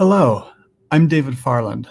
Hello, I'm David Farland.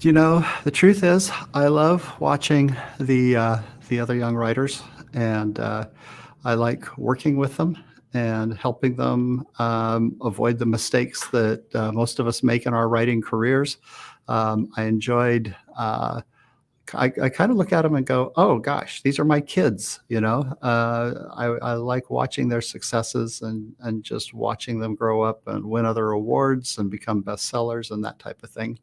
You know, the truth is, I love watching the other young writers, and I like working with them and helping them avoid the mistakes that most of us make in our writing careers. I enjoyed. I kind of look at them and go, "Oh gosh, these are my kids." You know, I like watching their successes and just watching them grow up and win other awards and become bestsellers and that type of thing.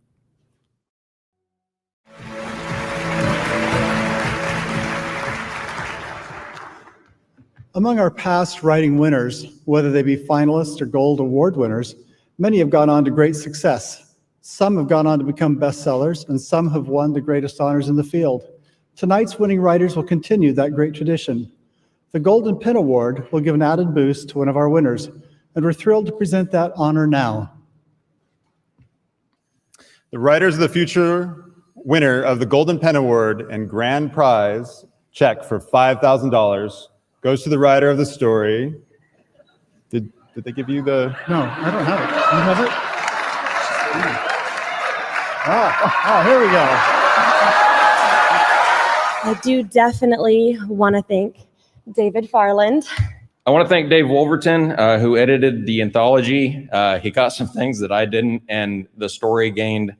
Among our past writing winners, whether they be finalists or Gold Award winners, many have gone on to great success. Some have gone on to become bestsellers, and some have won the greatest honors in the field. Tonight's winning writers will continue that great tradition. The Golden Pen Award will give an added boost to one of our winners, and we're thrilled to present that honor now. The Writers of the Future winner of the Golden Pen Award and grand prize check for $5,000 goes to the writer of the story. Did they give you the? No, I don't have it. You have it? Here we go. I do definitely want to thank David Farland. I want to thank Dave Wolverton, who edited the anthology. He got some things that I didn't, and the story gained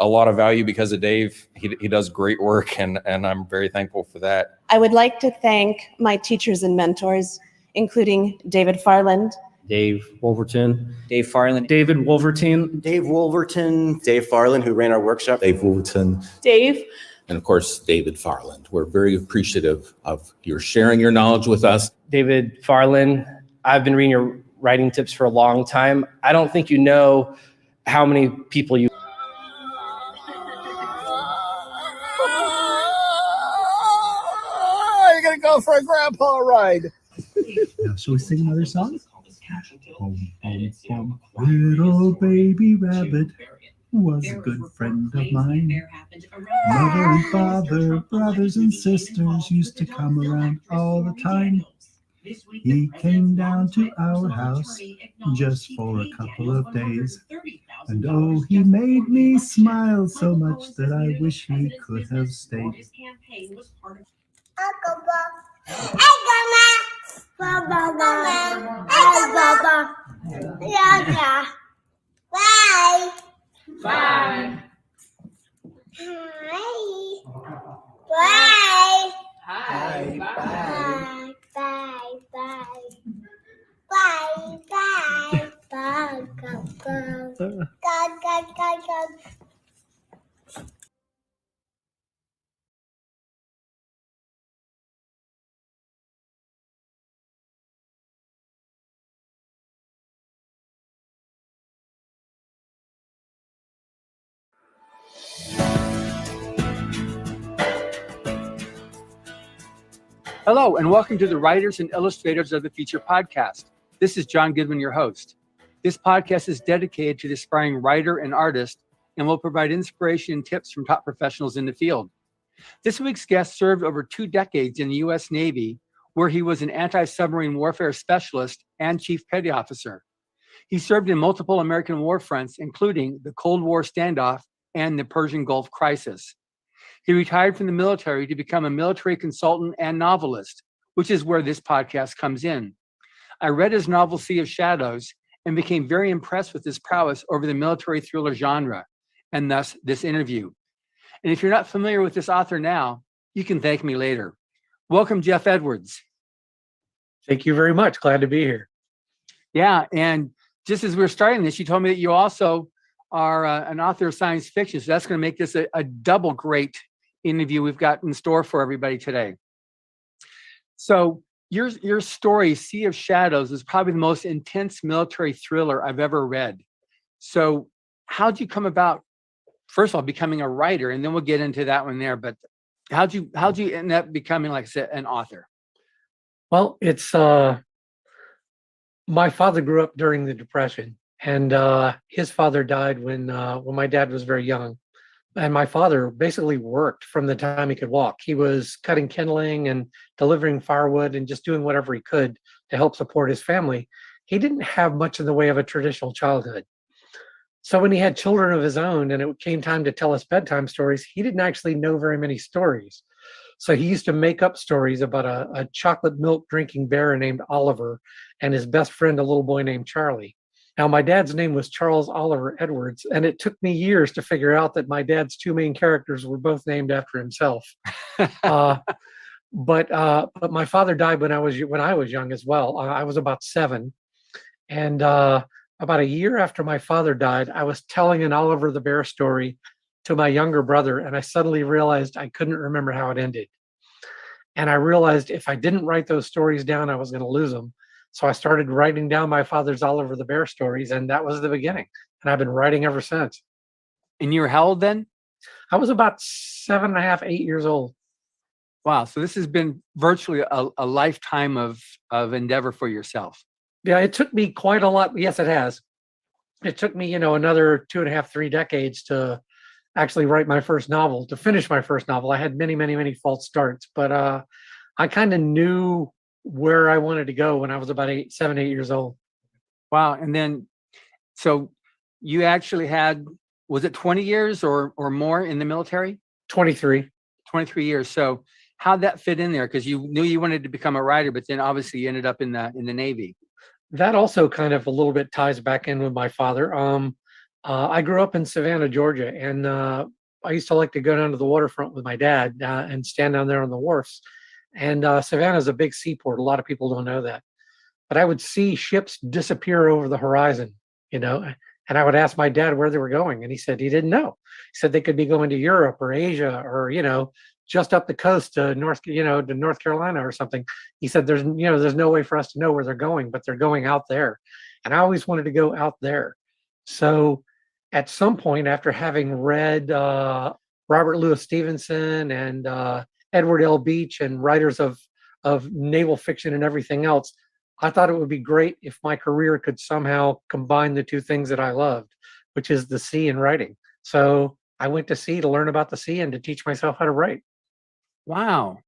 a lot of value because of Dave. He does great work, and I'm very thankful for that. I would like to thank my teachers and mentors, including David Farland, Dave Wolverton, Dave Farland, David Wolverton, Dave Wolverton, Dave Farland, who ran our workshop. Dave Wolverton. Dave, And of course, David Farland. We're very appreciative of your sharing your knowledge with us. David Farland, I've been reading your writing tips for a long time. I don't think you know how many people you go for a grandpa ride. Now, shall we sing another song? Home, home, home. Little baby rabbit was a good friend of mine. Mother and father, brothers and sisters used to come around all the time. He came down to our house just for a couple of days. And oh, he made me smile so much that I wish he could have stayed. Bye. Hi. Bye. Bye. Bye. Bye. Bye. Bye. Go. Go. Hello, and welcome to the Writers and Illustrators of the Future podcast. This is John Goodman, your host. This podcast is dedicated to the aspiring writer and artist and will provide inspiration and tips from top professionals in the field. This week's guest served over 2 decades in the U.S. Navy, where he was an anti-submarine warfare specialist and chief petty officer. He served in multiple American war fronts, including the Cold War standoff and the Persian Gulf crisis. He retired from the military to become a military consultant and novelist, which is where this podcast comes in. I read his novel, Sea of Shadows, and became very impressed with his prowess over the military thriller genre, and thus this interview. And if you're not familiar with this author now, you can thank me later. Welcome, Jeff Edwards. Thank you very much. Glad to be here. Yeah, and just as we were starting this, you told me that you also are an author of science fiction, so that's going to make this a double great interview we've got in store for everybody today. So your story, Sea of Shadows, is probably the most intense military thriller I've ever read. So how'd you come about, first of all, becoming a writer, and then we'll get into that one there, but how'd you end up becoming, like I said, an author? Well, it's my father grew up during the Depression, and his father died when my dad was very young. And my father basically worked from the time he could walk. He was cutting kindling and delivering firewood and just doing whatever he could to help support his family. He didn't have much in the way of a traditional childhood. So when he had children of his own and it came time to tell us bedtime stories, he didn't actually know very many stories. So he used to make up stories about a chocolate milk drinking bear named Oliver and his best friend, a little boy named Charlie. Now, my dad's name was Charles Oliver Edwards, and it took me years to figure out that my dad's 2 main characters were both named after himself. But my father died when I was young as well. I was about 7, and about a year after my father died, I was telling an Oliver the Bear story to my younger brother, and I suddenly realized I couldn't remember how it ended. And I realized if I didn't write those stories down, I was going to lose them. So I started writing down my father's Oliver the Bear stories, and that was the beginning. And I've been writing ever since. And you were how old then? I was about 7.5, 8 years old. Wow. So this has been virtually a lifetime of endeavor for yourself. Yeah, it took me quite a lot. Yes, it has. It took me, another 2.5, 3 decades to actually write my first novel, to finish my first novel. I had many, many, many false starts, but I kind of knew where I wanted to go when I was about 7, 8 years old. Wow. And then, so you actually had, was it 20 years or more in the military? 23. 23 years. So how'd that fit in there? Because you knew you wanted to become a writer, but then obviously you ended up in the Navy. That also kind of a little bit ties back in with my father. I grew up in Savannah, Georgia, and I used to like to go down to the waterfront with my dad and stand down there on the wharfs. And Savannah is a big seaport. A lot of people don't know that. But I would see ships disappear over the horizon, and I would ask my dad where they were going. And he said he didn't know. He said they could be going to Europe or Asia or, just up the coast to North Carolina or something. He said there's no way for us to know where they're going, but they're going out there. And I always wanted to go out there. So at some point, after having read Robert Louis Stevenson and Edward L. Beach and writers of of naval fiction and everything else, I thought it would be great if my career could somehow combine the two things that I loved, which is the sea and writing. So I went to sea to learn about the sea and to teach myself how to write. Wow.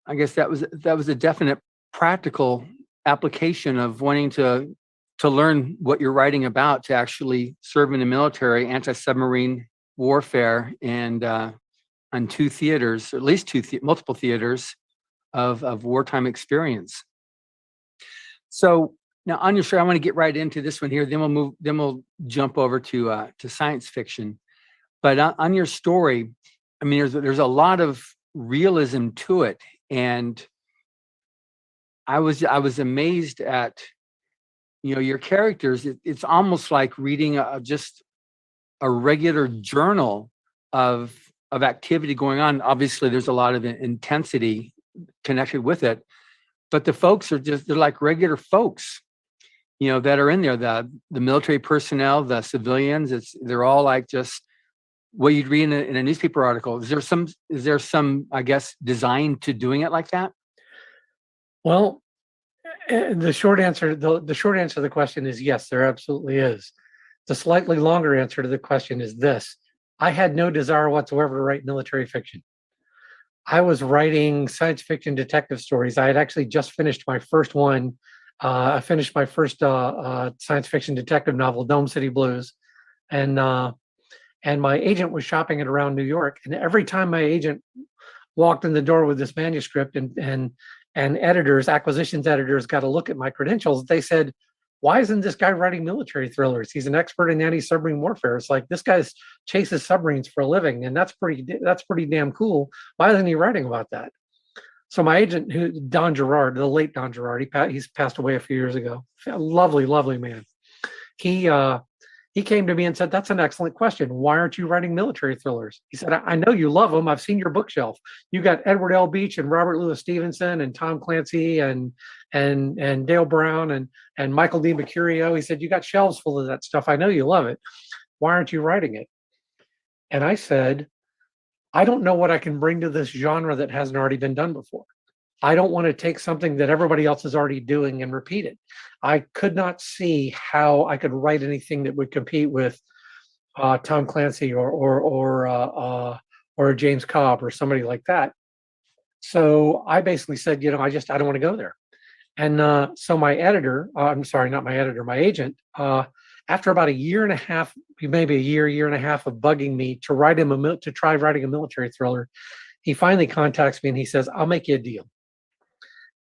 I guess that was a definite practical application of wanting to learn what you're writing about, to actually serve in the military, anti-submarine warfare, and on two theaters, at least multiple theaters of wartime experience. So now on your show, I want to get right into this one here. Then we'll jump over to science fiction. But on your story, I mean, there's a lot of realism to it, and I was amazed at, you know, your characters. It's almost like reading just a regular journal of activity going on. Obviously, there's a lot of intensity connected with it, but the folks they're like regular folks, you know, that are in there. The military personnel, the civilians. They're all like just what you'd read in a newspaper article. Is there some, I guess, design to doing it like that? Well, the short answer to the question is yes, there absolutely is. The slightly longer answer to the question is this: I had no desire whatsoever to write military fiction. I was writing science fiction detective stories. I had actually just finished my first one. I finished my first science fiction detective novel, Dome City Blues, and my agent was shopping it around New York. And every time my agent walked in the door with this manuscript, and acquisitions editors got a look at my credentials, they said, "Why isn't this guy writing military thrillers? He's an expert in anti-submarine warfare. It's like, this guy chases submarines for a living, and that's pretty damn cool. Why isn't he writing about that?" So my agent, Don Gerard, the late Don Gerard, he's passed away a few years ago. A lovely, lovely man. He came to me and said, "That's an excellent question. Why aren't you writing military thrillers?" He said, I know you love them. I've seen your bookshelf. You got Edward L. Beach and Robert Louis Stevenson and Tom Clancy and Dale Brown and Michael D. Mercurio. He said, "You got shelves full of that stuff. I know you love it. Why aren't you writing it?" And I said, "I don't know what I can bring to this genre that hasn't already been done before. I don't want to take something that everybody else is already doing and repeat it." I could not see how I could write anything that would compete with Tom Clancy or James Cobb or somebody like that. So I basically said, I don't want to go there. And so my editor, I'm sorry, not my editor, my agent, after about a year and a half, maybe a year and a half of bugging me to try writing a military thriller, he finally contacts me and he says, "I'll make you a deal."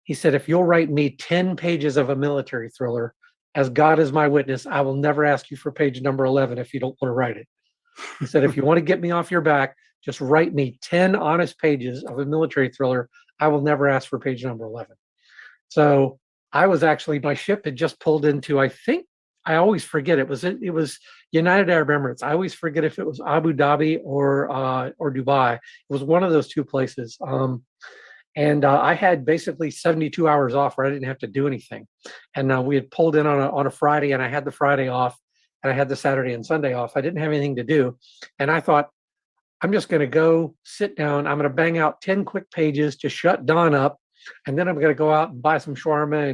He said, "If you'll write me 10 pages of a military thriller, as God is my witness, I will never ask you for page number 11 if you don't want to write it." He said, "If you want to get me off your back, just write me 10 honest pages of a military thriller. I will never ask for page number 11. So my ship had just pulled into, I think, I always forget, it was United Arab Emirates. I always forget if it was Abu Dhabi or Dubai. It was one of those two places. And I had basically 72 hours off where I didn't have to do anything. And we had pulled in on a Friday, and I had the Friday off, and I had the Saturday and Sunday off. I didn't have anything to do. And I thought, I'm just going to go sit down. I'm going to bang out 10 quick pages to shut Dawn up. And then I'm going to go out and buy some shawarma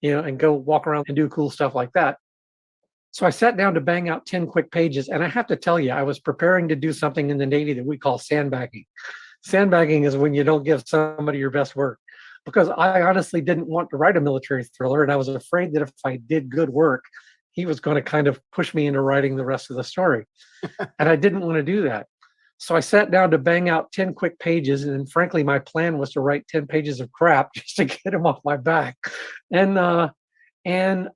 and go walk around and do cool stuff like that. So I sat down to bang out 10 quick pages. And I have to tell you, I was preparing to do something in the Navy that we call sandbagging. Sandbagging is when you don't give somebody your best work, because I honestly didn't want to write a military thriller. And I was afraid that if I did good work, he was going to kind of push me into writing the rest of the story. And I didn't want to do that. So I sat down to bang out 10 quick pages. And frankly, my plan was to write 10 pages of crap just to get him off my back. And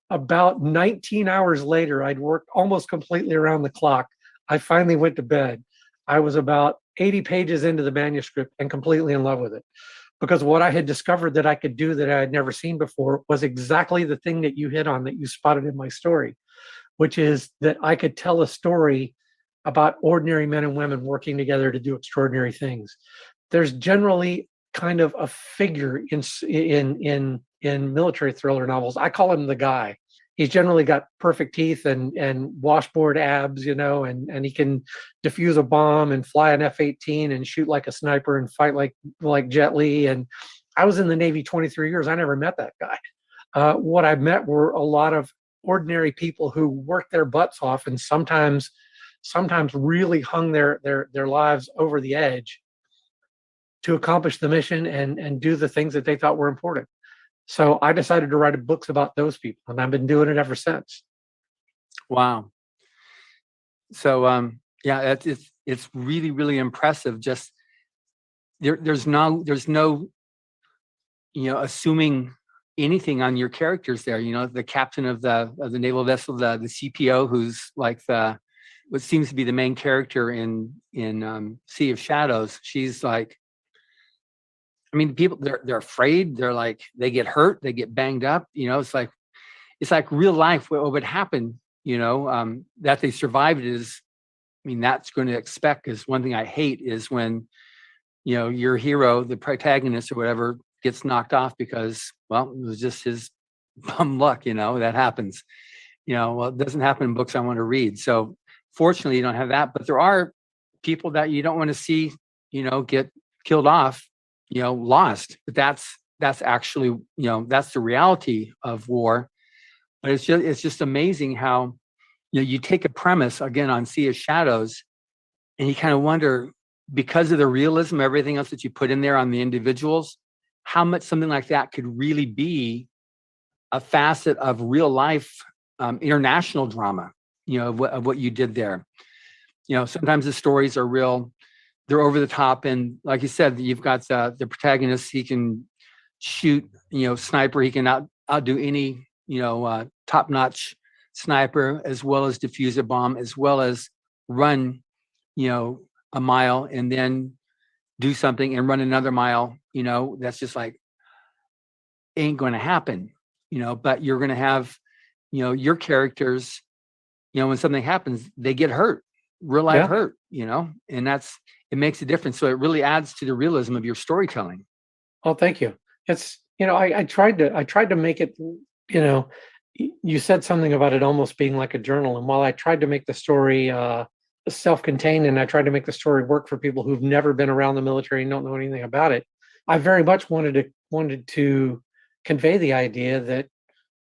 about 19 hours later, I'd worked almost completely around the clock. I finally went to bed. I was about 80 pages into the manuscript and completely in love with it, because what I had discovered that I could do that I had never seen before was exactly the thing that you hit on, that you spotted in my story, which is that I could tell a story about ordinary men and women working together to do extraordinary things. There's generally kind of a figure in military thriller novels. I call him the guy. He's generally got perfect teeth and washboard abs, and he can defuse a bomb and fly an F-18 and shoot like a sniper and fight like Jet Li. And I was in the Navy 23 years. I never met that guy. What I met were a lot of ordinary people who worked their butts off and sometimes really hung their lives over the edge to accomplish the mission and do the things that they thought were important. So I decided to write books about those people, and I've been doing it ever since. Wow. So yeah, it's really, really impressive. Just there's no assuming anything on your characters there. The captain of the naval vessel, the CPO, who's like what seems to be the main character in Sea of Shadows. She's like, I mean, people they're afraid. They're like, they get hurt, they get banged up. It's like real life. What would happen? That they survived is, I mean, that's going to expect. Is one thing I hate is when your hero, the protagonist or whatever, gets knocked off because, well, it was just his bum luck. That happens. Well, it doesn't happen in books I want to read. So fortunately, you don't have that. But there are people that you don't want to see, get killed off, lost. But that's actually, that's the reality of war. But it's just amazing how, you take a premise again on Sea of Shadows, and you kind of wonder, because of the realism, everything else that you put in there on the individuals, how much something like that could really be a facet of real life international drama, of what you did there. Sometimes the stories are real, they're over the top. And like you said, you've got the protagonist, he can shoot, sniper, he can outdo any, top-notch sniper, as well as defuse a bomb, as well as run, a mile and then do something and run another mile. That's just like, ain't going to happen, but you're going to have, your characters, when something happens, they get hurt, real life hurt, and it makes a difference. So it really adds to the realism of your storytelling. Oh, thank you. It's, I tried to make it, you said something about it almost being like a journal. And while I tried to make the story self-contained, and I tried to make the story work for people who've never been around the military and don't know anything about it, I very much wanted to convey the idea that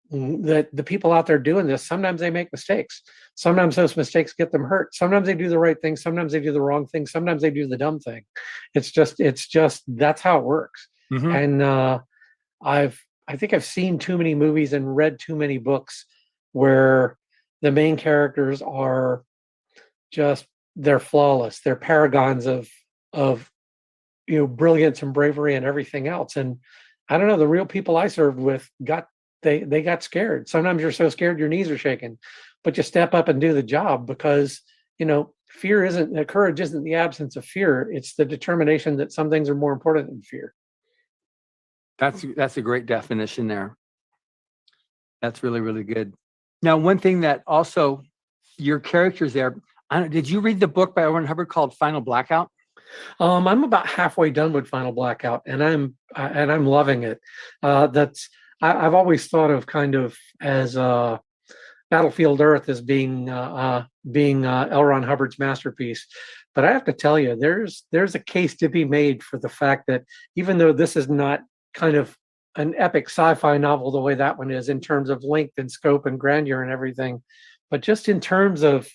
the people out there doing this, sometimes they make mistakes. Sometimes those mistakes get them hurt. Sometimes they do the right thing. Sometimes they do the wrong thing. Sometimes they do the dumb thing. It's just that's how it works. Mm-hmm. And I think I've seen too many movies and read too many books where the main characters are they're flawless. They're paragons of brilliance and bravery and everything else. And I don't know, the real people I served with they got scared. Sometimes you're so scared your knees are shaking, but you step up and do the job because, courage isn't the absence of fear. It's the determination that some things are more important than fear. That's a great definition there. That's really, really good. Now, one thing that also your characters there, did you read the book by Owen Hubbard called Final Blackout? I'm about halfway done with Final Blackout, and I'm loving it. I've always thought of kind of as Battlefield Earth as being L. Ron Hubbard's masterpiece. But I have to tell you, there's a case to be made for the fact that even though this is not kind of an epic sci-fi novel the way that one is in terms of length and scope and grandeur and everything, but just in terms of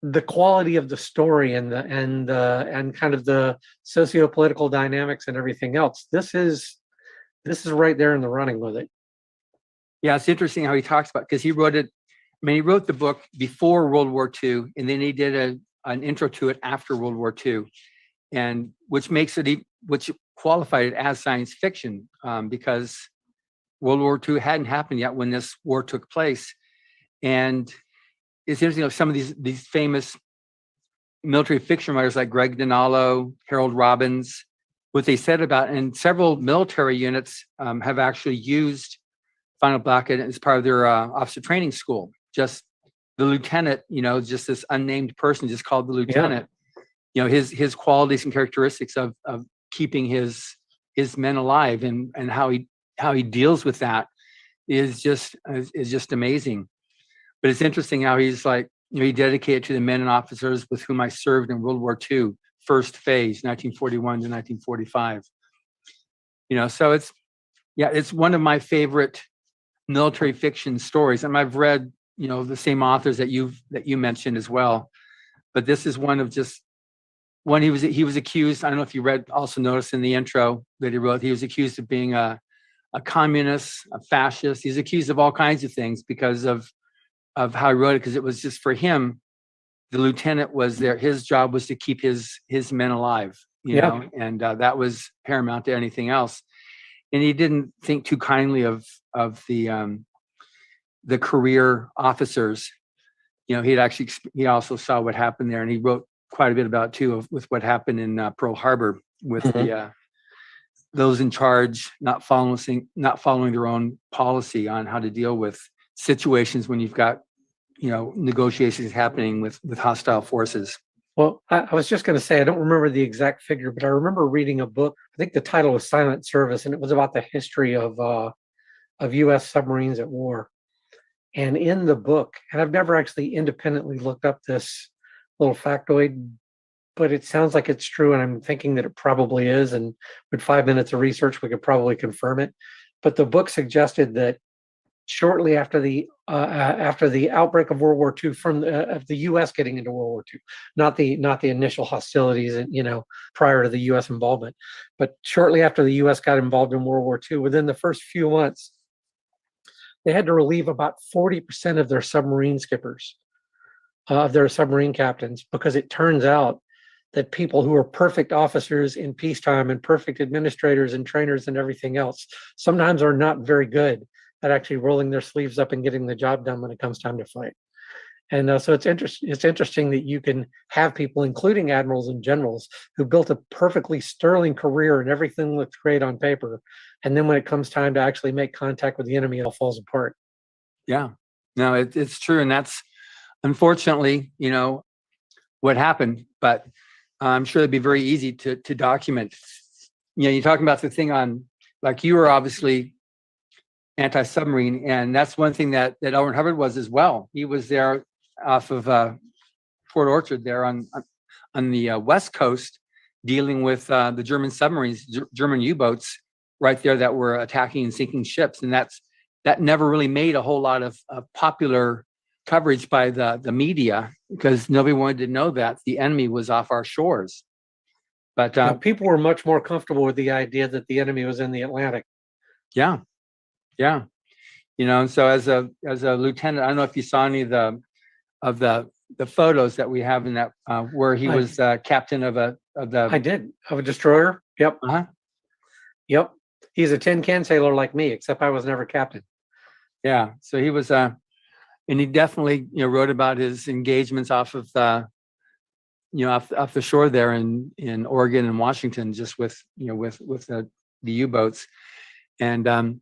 the quality of the story and kind of the socio-political dynamics and everything else, this is right there in the running with it. Yeah, it's interesting how he talks about, because he wrote the book before World War II, and then he did an intro to it after World War II, and which qualified it as science fiction, because World War II hadn't happened yet when this war took place. And it's interesting, some of these famous military fiction writers like Greg Dinallo, Harold Robbins, what they said about, and several military units have actually used Final Blackout as part of their officer training school. Just the lieutenant, just this unnamed person just called the lieutenant, his qualities and characteristics of keeping his men alive and how he deals with that is just amazing. But it's interesting how he's like, he dedicated to the men and officers with whom I served in World War II, first phase, 1941 to 1945. So it's one of my favorite military fiction stories. And I've read, the same authors that you mentioned as well. But this is one he was accused. I don't know if you also noticed in the intro that he wrote, he was accused of being a communist, a fascist. He's accused of all kinds of things because of how he wrote it, because it was just for him. The lieutenant was there. His job was to keep his men alive, and that was paramount to anything else. And he didn't think too kindly of the career officers. He also saw what happened there, and he wrote quite a bit about too with what happened in Pearl Harbor with those in charge not following their own policy on how to deal with situations when you've got negotiations happening with hostile forces. Well, I was just going to say, I don't remember the exact figure, but I remember reading a book. I think the title was Silent Service, and it was about the history of U.S. submarines at war. And in the book, and I've never actually independently looked up this little factoid, but it sounds like it's true, and I'm thinking that it probably is. And with 5 minutes of research, we could probably confirm it. But the book suggested that shortly after the outbreak of World War II, of the U.S. getting into World War II, not the initial hostilities, prior to the U.S. involvement, but shortly after the U.S. got involved in World War II, within the first few months, they had to relieve about 40% of their submarine skippers, of their submarine captains, because it turns out that people who are perfect officers in peacetime and perfect administrators and trainers and everything else sometimes are not very good at actually rolling their sleeves up and getting the job done when it comes time to fight. And so it's interesting that you can have people, including admirals and generals, who built a perfectly sterling career and everything looks great on paper. And then when it comes time to actually make contact with the enemy, it all falls apart. Yeah, no, it's true. And that's unfortunately, what happened. But I'm sure it'd be very easy to document. You're talking about the thing on, like, you were obviously anti-submarine, and that's one thing that L. Ron Hubbard was as well. He was there off of Port Orchard there on the West Coast, dealing with the German submarines, German U-boats right there that were attacking and sinking ships. And that never really made a whole lot of popular coverage by the media, because nobody wanted to know that the enemy was off our shores. But people were much more comfortable with the idea that the enemy was in the Atlantic. Yeah. And so as a lieutenant, I don't know if you saw any of the photos that we have in that where he was captain of I did, of a destroyer. Yep. Yep. He's a tin can sailor like me, except I was never captain. Yeah. So he was and he definitely wrote about his engagements off of off the shore there in Oregon and Washington, just with the U-boats. And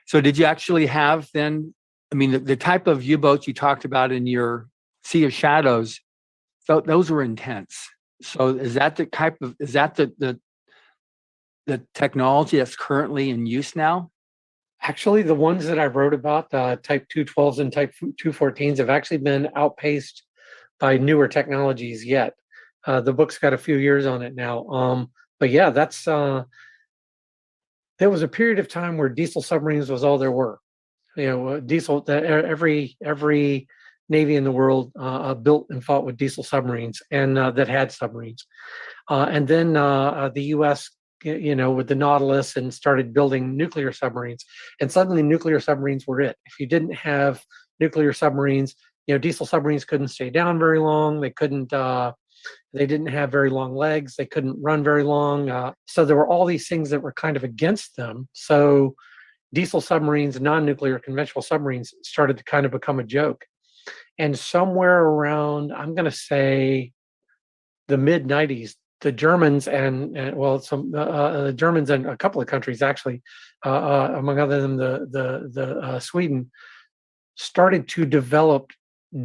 so did you actually have then, the type of U-boats you talked about in your Sea of Shadows, those were intense. So is that the technology that's currently in use now? Actually, the ones that I wrote about, Type 212s and Type 214s, have actually been outpaced by newer technologies yet. The book's got a few years on it now. But yeah, that's there was a period of time where diesel submarines was all there were. Diesel. Every navy in the world built and fought with diesel submarines, and that had submarines. And then the U.S. with the Nautilus, and started building nuclear submarines. And suddenly nuclear submarines were it. If you didn't have nuclear submarines, diesel submarines couldn't stay down very long. They didn't have very long legs. They couldn't run very long. So there were all these things that were kind of against them. So diesel submarines, non-nuclear conventional submarines, started to kind of become a joke. And somewhere around, I'm going to say, the mid 90s, the Germans the Germans and a couple of countries actually, among other than the Sweden, started to develop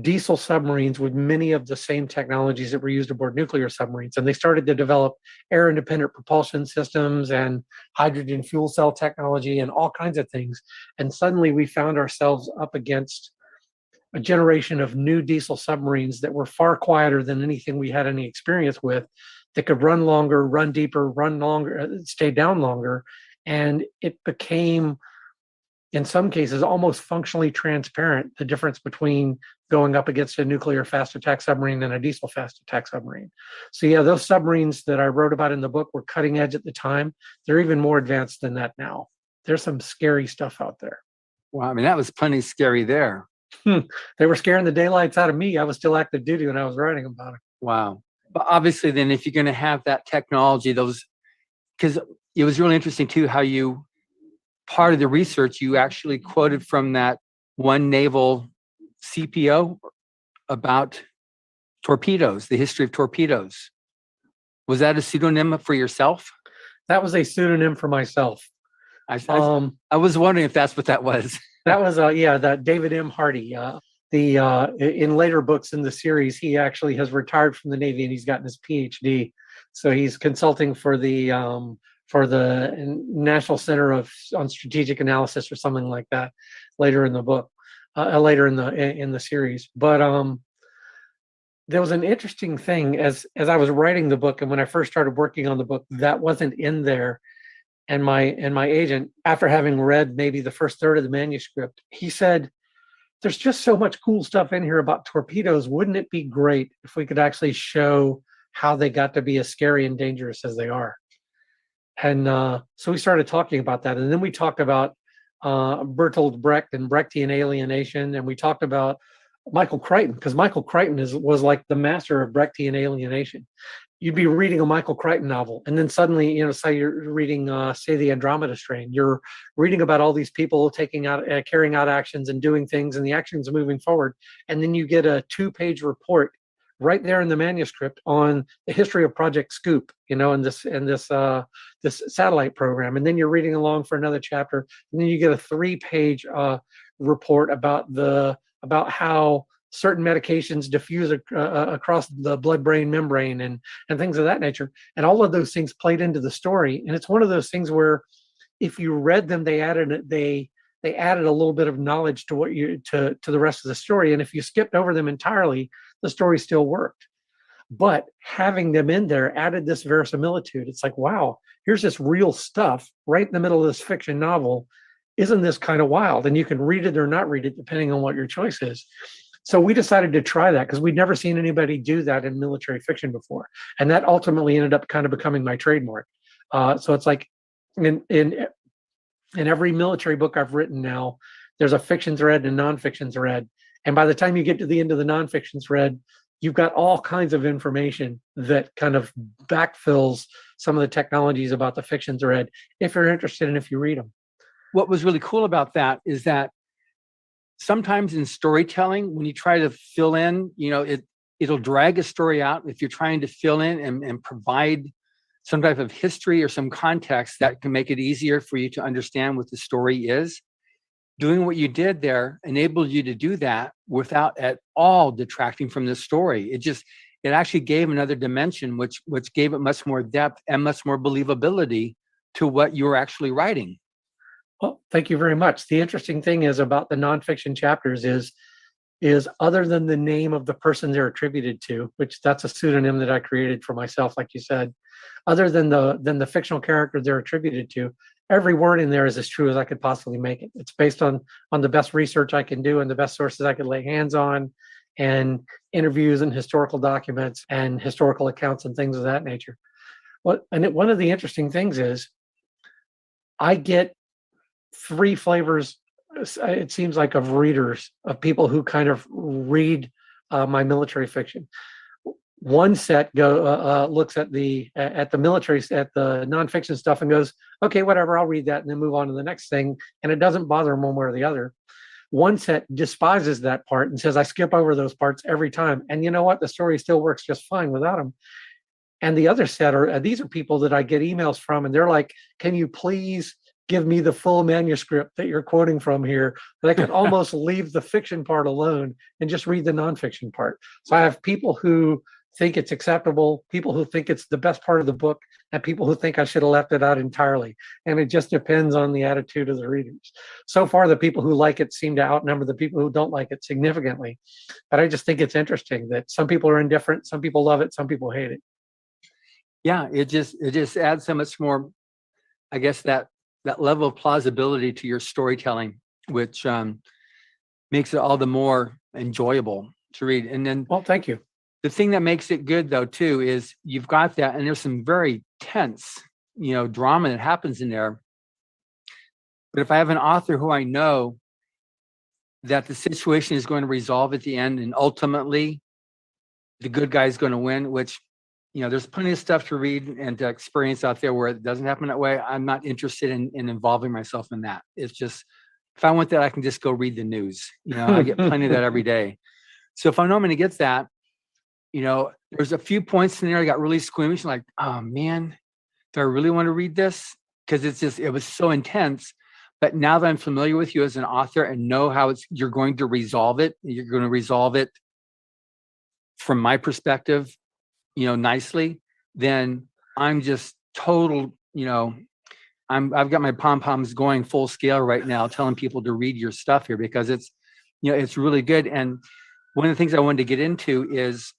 diesel submarines with many of the same technologies that were used aboard nuclear submarines. And they started to develop air independent propulsion systems and hydrogen fuel cell technology and all kinds of things. And suddenly we found ourselves up against a generation of new diesel submarines that were far quieter than anything we had any experience with, that could run longer, run deeper, run longer, stay down longer, And it became, in some cases, almost functionally transparent, the difference between going up against a nuclear fast attack submarine and a diesel fast attack submarine. So yeah, those submarines that I wrote about in the book were cutting edge at the time. They're even more advanced than that now. There's some scary stuff out there. Wow, I mean, that was plenty scary there. They were scaring the daylights out of me. I was still active duty when I was writing about it. Wow. But obviously then if you're going to have that technology, because it was really interesting too, how you, part of the research, you actually quoted from that one naval CPO about torpedoes, the history of torpedoes. Was that a pseudonym for yourself? That was a pseudonym for myself. I was wondering if that's what that was. That was that David M. Hardy. In later books in the series, he actually has retired from the Navy and he's gotten his PhD. So he's consulting for the National Center on Strategic Analysis or something like that later in the book, later in the series. But there was an interesting thing as I was writing the book, and when I first started working on the book, that wasn't in there. And my agent, after having read maybe the first third of the manuscript, he said, "There's just so much cool stuff in here about torpedoes. Wouldn't it be great if we could actually show how they got to be as scary and dangerous as they are?" And so we started talking about that. And then we talked about Bertolt Brecht and Brechtian alienation. And we talked about Michael Crichton, because Michael Crichton was like the master of Brechtian alienation. You'd be reading a Michael Crichton novel, and then suddenly, say you're reading, say, the Andromeda Strain. You're reading about all these people carrying out actions and doing things, and the actions are moving forward. And then you get a 2-page report right there in the manuscript on the history of Project Scoop, and this satellite program. And then you're reading along for another chapter, and then you get a 3-page report about how certain medications diffuse across the blood-brain membrane and things of that nature. And all of those things played into the story. And it's one of those things where if you read them, they added a little bit of knowledge to to the rest of the story. And if you skipped over them entirely, the story still worked. But having them in there added this verisimilitude. It's like, wow, here's this real stuff right in the middle of this fiction novel. Isn't this kind of wild? And you can read it or not read it, depending on what your choice is. So we decided to try that because we'd never seen anybody do that in military fiction before. And that ultimately ended up kind of becoming my trademark. So it's like in every military book I've written now, there's a fiction thread and a nonfiction thread. And by the time you get to the end of the nonfiction thread, you've got all kinds of information that kind of backfills some of the technologies about the fiction thread, if you're interested and if you read them. What was really cool about that is that sometimes in storytelling, when you try to fill in, it'll drag a story out. If you're trying to fill in and provide some type of history or some context that can make it easier for you to understand what the story is, doing what you did there enabled you to do that without at all detracting from the story. It actually gave another dimension, which gave it much more depth and much more believability to what you were actually writing. Well, thank you very much. The interesting thing is about the nonfiction chapters is other than the name of the person they're attributed to, which that's a pseudonym that I created for myself, like you said, other than the fictional character they're attributed to, every word in there is as true as I could possibly make it. It's based on the best research I can do and the best sources I could lay hands on, and interviews and historical documents and historical accounts and things of that nature. One of the interesting things is I get 3 flavors, it seems like, of readers, of people who kind of read my military fiction. One set looks at the nonfiction stuff and goes, okay, whatever, I'll read that and then move on to the next thing, and it doesn't bother them one way or the other. One set despises that part and says, I skip over those parts every time, and you know what, the story still works just fine without them. And the other set these are people that I get emails from, and they're like, can you please give me the full manuscript that you're quoting from here, that I could almost leave the fiction part alone and just read the nonfiction part. So I have people who think it's acceptable, people who think it's the best part of the book, and people who think I should have left it out entirely. And it just depends on the attitude of the readers. So far, the people who like it seem to outnumber the people who don't like it significantly. But I just think it's interesting that some people are indifferent, some people love it, some people hate it. Yeah, it just adds so much more, I guess, that that level of plausibility to your storytelling, which makes it all the more enjoyable to read. And then, Well, thank you. the thing that makes it good, though, too, is you've got that, and there's some very tense, drama that happens in there. But if I have an author who I know that the situation is going to resolve at the end, and ultimately the good guy is going to win, which, there's plenty of stuff to read and to experience out there where it doesn't happen that way. I'm not interested in involving myself in that. It's just, if I want that, I can just go read the news. I get plenty of that every day. So if I know I'm going to get that, there's a few points in there I got really squeamish, like, oh man, do I really want to read this? Because it was so intense. But now that I'm familiar with you as an author and know how you're going to resolve it from my perspective, nicely, then I'm just total, I've got my pom-poms going full scale right now, telling people to read your stuff here because it's really good. And one of the things I wanted to get into is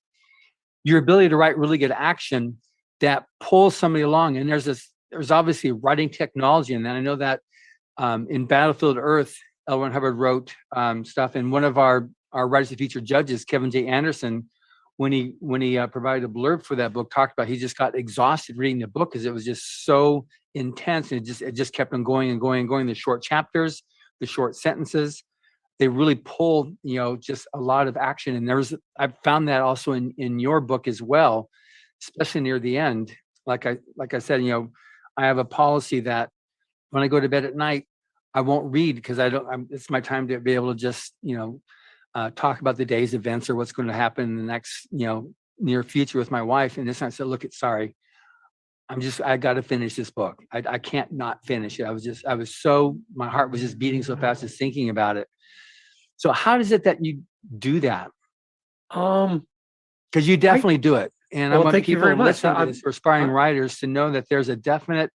your ability to write really good action that pulls somebody along. And there's obviously writing technology. And then I know that in Battlefield Earth, L. Ron Hubbard wrote stuff. And one of our Writers and Feature judges, Kevin J. Anderson, when he provided a blurb for that book, talked about he just got exhausted reading the book because it was just so intense. And it just kept on going and going and going. The short chapters, the short sentences, they really pull, just a lot of action. And I found that also in your book as well, especially near the end. Like I said, I have a policy that when I go to bed at night, I won't read because it's my time to be able to just, talk about the day's events or what's going to happen in the next, near future with my wife. And this time I said, look, sorry, I got to finish this book. I can't not finish it. My heart was just beating so fast just thinking about it. So how is it that you do that? Because you definitely do it. And I want thank you people very much. listening to this for aspiring writers to know that there's a definite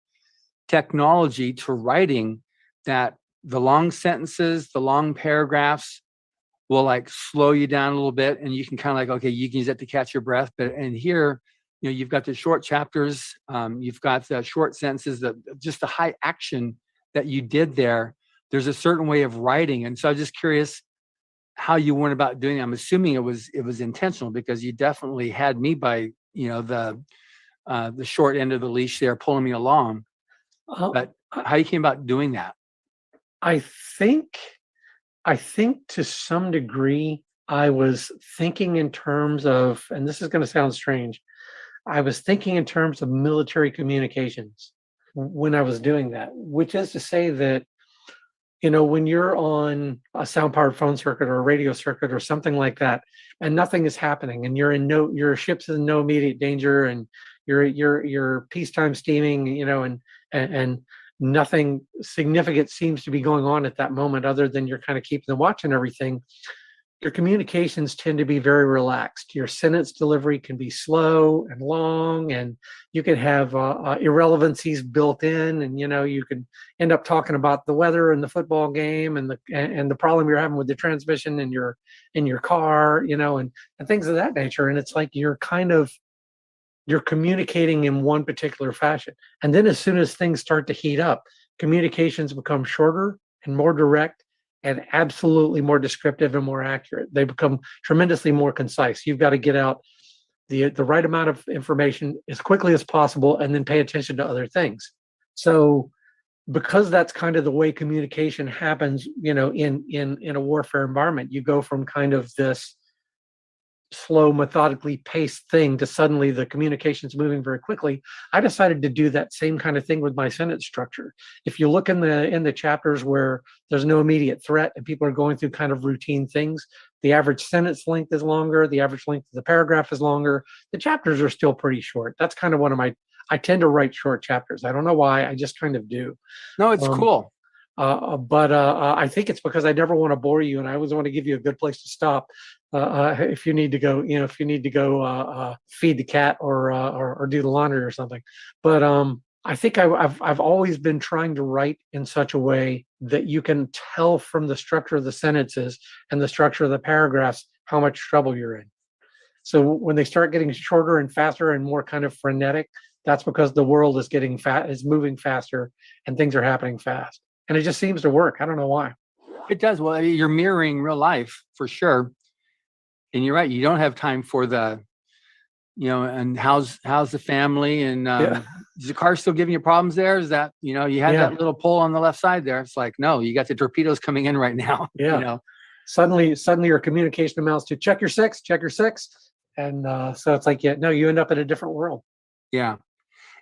technology to writing that the long sentences, the long paragraphs will like slow you down a little bit. And you can kind of okay, you can use that to catch your breath. And here, you've got the short chapters, you've got the short sentences, just the high action that you did there. There's a certain way of writing. And so I'm just curious how you went about doing it. I'm assuming it was intentional because you definitely had me by, the short end of the leash there pulling me along. But how you came about doing that? I think to some degree, I was thinking in terms of, and this is going to sound strange, I was thinking in terms of military communications when I was doing that, which is to say that, when you're on a sound-powered phone circuit or a radio circuit or something like that, and nothing is happening, and your ship's in no immediate danger, and your peacetime steaming, and nothing significant seems to be going on at that moment other than you're kind of keeping the watch and everything, your communications tend to be very relaxed. Your sentence delivery can be slow and long, and you can have irrelevancies built in, and you can end up talking about the weather and the football game and the problem you're having with the transmission in your car, and things of that nature. And it's like you're communicating in one particular fashion. And then as soon as things start to heat up, communications become shorter and more direct and absolutely more descriptive and more accurate. They become tremendously more concise. You've got to get out the right amount of information as quickly as possible and then pay attention to other things. So because that's kind of the way communication happens, in a warfare environment, you go from kind of this slow, methodically paced thing to suddenly the communication's moving very quickly. I decided to do that same kind of thing with my sentence structure. If you look in the chapters where there's no immediate threat and people are going through kind of routine things, the average sentence length is longer, the average length of the paragraph is longer. The chapters are still pretty short. That's kind of I tend to write short chapters. I don't know why, I just kind of do. No, it's cool. But I think it's because I never want to bore you, and I always want to give you a good place to stop if you need to go, feed the cat or do the laundry or something. But I think I've always been trying to write in such a way that you can tell from the structure of the sentences and the structure of the paragraphs how much trouble you're in. So when they start getting shorter and faster and more kind of frenetic, That's because the world is is moving faster and things are happening fast. And it just seems to work. I don't know why. It does. Well, you're mirroring real life for sure. And you're right. You don't have time for the, and how's the family, and is the car still giving you problems there? Is that, you had that little pole on the left side there. It's like, no, you got the torpedoes coming in right now. Yeah. Suddenly your communication amounts to check your six. And so it's like, you end up in a different world. Yeah.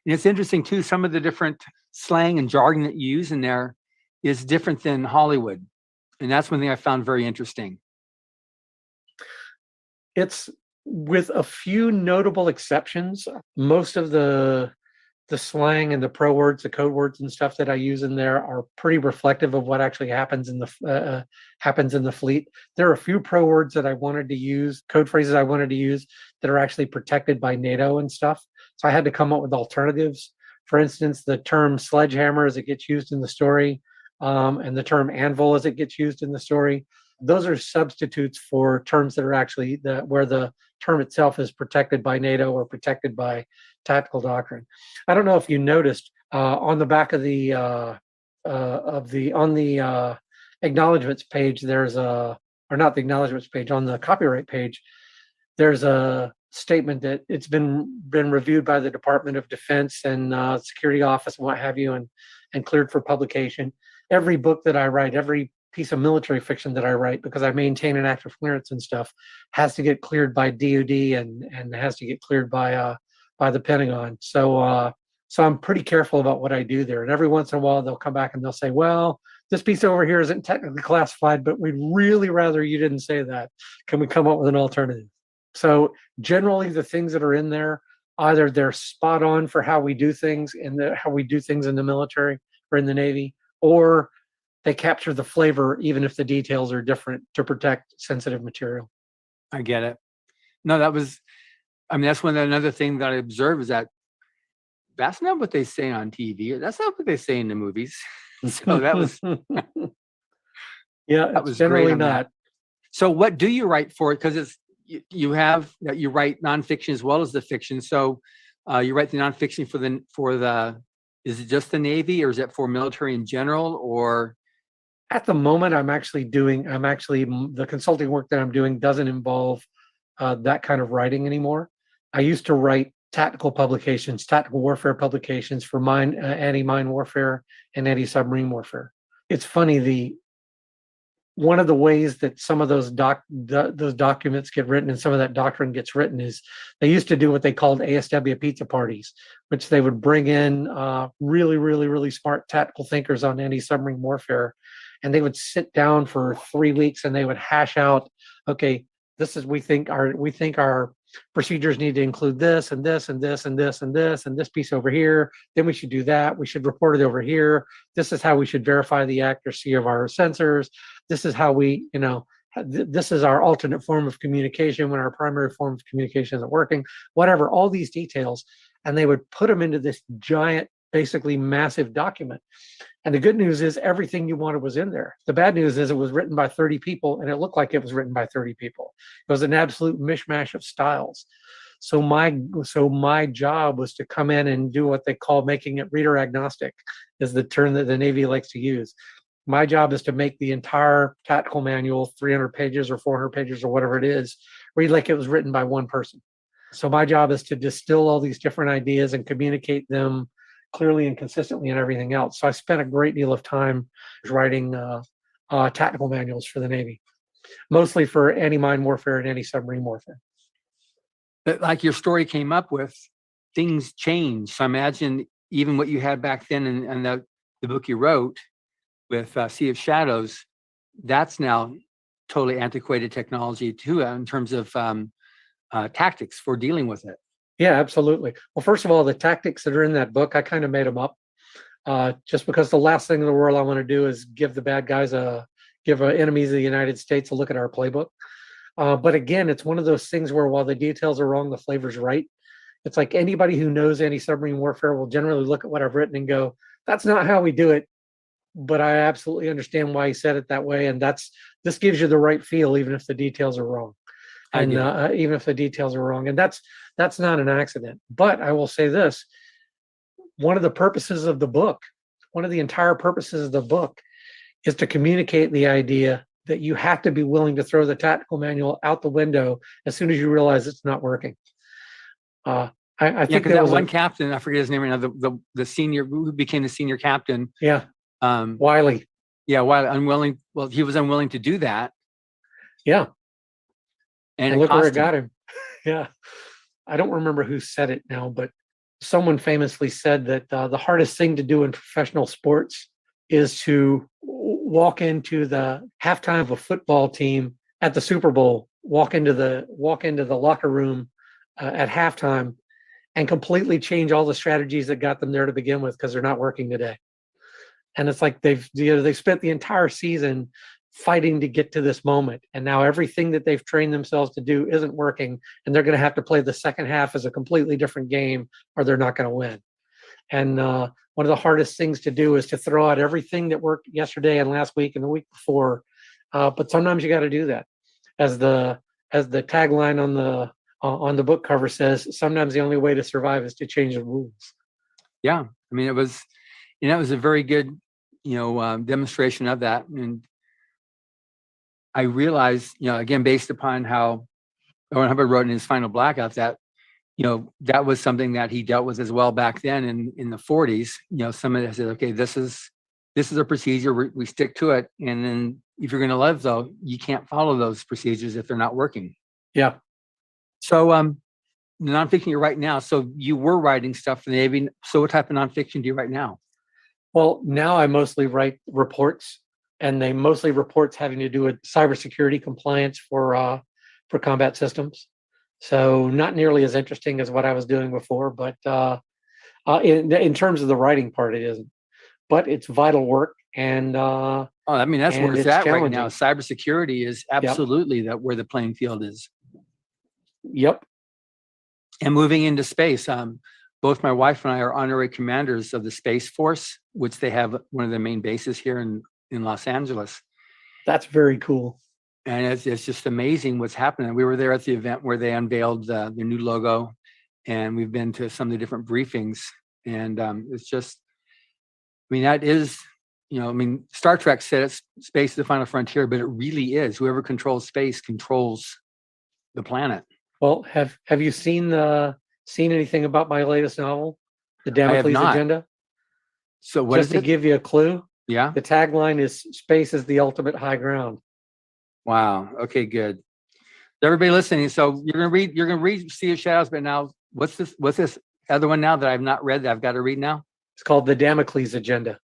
And it's interesting too, some of the different slang and jargon that you use in there is different than Hollywood. And that's one thing I found very interesting. It's, with a few notable exceptions, most of the slang and the pro words, the code words and stuff that I use in there are pretty reflective of what actually happens in the fleet. There are a few pro words that I wanted to use, code phrases I wanted to use, that are actually protected by NATO and stuff. So I had to come up with alternatives. For instance, the term sledgehammer as it gets used in the story, and the term anvil as it gets used in the story. Those are substitutes for terms that are actually where the term itself is protected by NATO or protected by tactical doctrine. I don't know if you noticed on the back of the acknowledgments page, there's or not the acknowledgments page, on the copyright page, there's a statement that it's been reviewed by the Department of Defense and Security Office and what have you, and cleared for publication. Every book that I write, every piece of military fiction that I write, because I maintain an active clearance and stuff, has to get cleared by DoD and has to get cleared by the Pentagon. So I'm pretty careful about what I do there. And every once in a while they'll come back and they'll say, well, this piece over here isn't technically classified, but we'd really rather you didn't say that. Can we come up with an alternative? So generally the things that are in there, either they're spot on for how we do things in the military or in the Navy, or they capture the flavor, even if the details are different, to protect sensitive material. I get it. No, that's another thing that I observe is that's not what they say on TV. That's not what they say in the movies. So that was, that was generally not. So what do you write for it? Because you write nonfiction as well as the fiction. So you write the nonfiction for the, is it just the Navy, or is it for military in general, or? At the moment, the consulting work that I'm doing doesn't involve that kind of writing anymore. I used to write tactical publications, tactical warfare publications for anti-mine warfare and anti-submarine warfare. It's funny, one of the ways that some of those documents get written and some of that doctrine gets written is they used to do what they called ASW pizza parties, which they would bring in really, really, really smart tactical thinkers on anti-submarine warfare. And they would sit down for 3 weeks and they would hash out, okay, we think our procedures need to include this and this and this and this and this and this piece over here. Then we should do that. We should report it over here. This is how we should verify the accuracy of our sensors. This is how this is our alternate form of communication when our primary form of communication isn't working, whatever, all these details. And they would put them into this giant, basically massive document. And the good news is everything you wanted was in there. The bad news is it was written by 30 people and it looked like it was written by 30 people. It was an absolute mishmash of styles. So my job was to come in and do what they call making it reader agnostic, is the term that the Navy likes to use. My job is to make the entire tactical manual, 300 pages or 400 pages or whatever it is, read like it was written by one person. So my job is to distill all these different ideas and communicate them clearly and consistently and everything else. So I spent a great deal of time writing tactical manuals for the Navy, mostly for anti-mine warfare and anti-submarine warfare. But like your story came up with, things change. So imagine even what you had back then and the book you wrote with Sea of Shadows, that's now totally antiquated technology too, in terms of tactics for dealing with it. Yeah, absolutely. Well, first of all, the tactics that are in that book, I kind of made them up just because the last thing in the world I want to do is give the bad guys give enemies of the United States a look at our playbook. But again, it's one of those things where while the details are wrong, the flavor's right. It's like anybody who knows anti-submarine warfare will generally look at what I've written and go, that's not how we do it. But I absolutely understand why he said it that way. And this gives you the right feel, even if the details are wrong. And even if the details are wrong. And that's not an accident. But I will say this, one of the purposes of the book, one of the entire purposes of the book is to communicate the idea that you have to be willing to throw the tactical manual out the window as soon as you realize it's not working. I Yeah, think because there that was one captain, I forget his name right now, the senior who became the senior captain. yeah, Um, Wiley. yeah, while unwilling, well, he was unwilling to do that, Yeah, and and it look where cost it got him. Yeah, I don't remember who said it now, but someone famously said that the hardest thing to do in professional sports is to walk into the halftime of a football team at the Super Bowl, walk into the locker room at halftime, and completely change all the strategies that got them there to begin with because they're not working today. And it's like they've spent the entire season fighting to get to this moment, and now everything that they've trained themselves to do isn't working, and they're going to have to play the second half as a completely different game, or they're not going to win. And one of the hardest things to do is to throw out everything that worked yesterday and last week and the week before. But sometimes you got to do that, as the tagline on the book cover says. Sometimes the only way to survive is to change the rules. Yeah, I mean, it was a very good, demonstration of that. And I realized, again, based upon how Owen Hubbard wrote in his Final Blackout, that, that was something that he dealt with as well back then in the 40s. Somebody said, okay, this is a procedure, we stick to it. And then if you're going to live, though, you can't follow those procedures if they're not working. Yeah. So, the nonfiction you write now, so you were writing stuff for the Navy. So what type of nonfiction do you write now? Well, now I mostly write reports, and they mostly reports having to do with cybersecurity compliance for combat systems. So not nearly as interesting as what I was doing before, but in terms of the writing part, it isn't. But it's vital work, and I mean, that's and where it's it's at right now. challenging. Cybersecurity is absolutely that where the playing field is. Yep. And moving into space, both my wife and I are honorary commanders of the Space Force, which they have one of their main bases here in Los Angeles. That's very cool. And it's just amazing what's happening. We were there at the event where they unveiled the new logo, and we've been to some of the different briefings. And it's just, I mean, that is, Star Trek said it's space is the final frontier, but it really is. Whoever controls space controls the planet. Well, have you seen anything about my latest novel, The Damocles not. Agenda? So what Just is to it? give you a clue, Yeah. the tagline is "Space is the ultimate high ground." Wow. Okay, good. Everybody listening, so you're gonna read Sea of Shadows, but now what's this other one now that I've not read that I've got to read now? It's called The Damocles Agenda.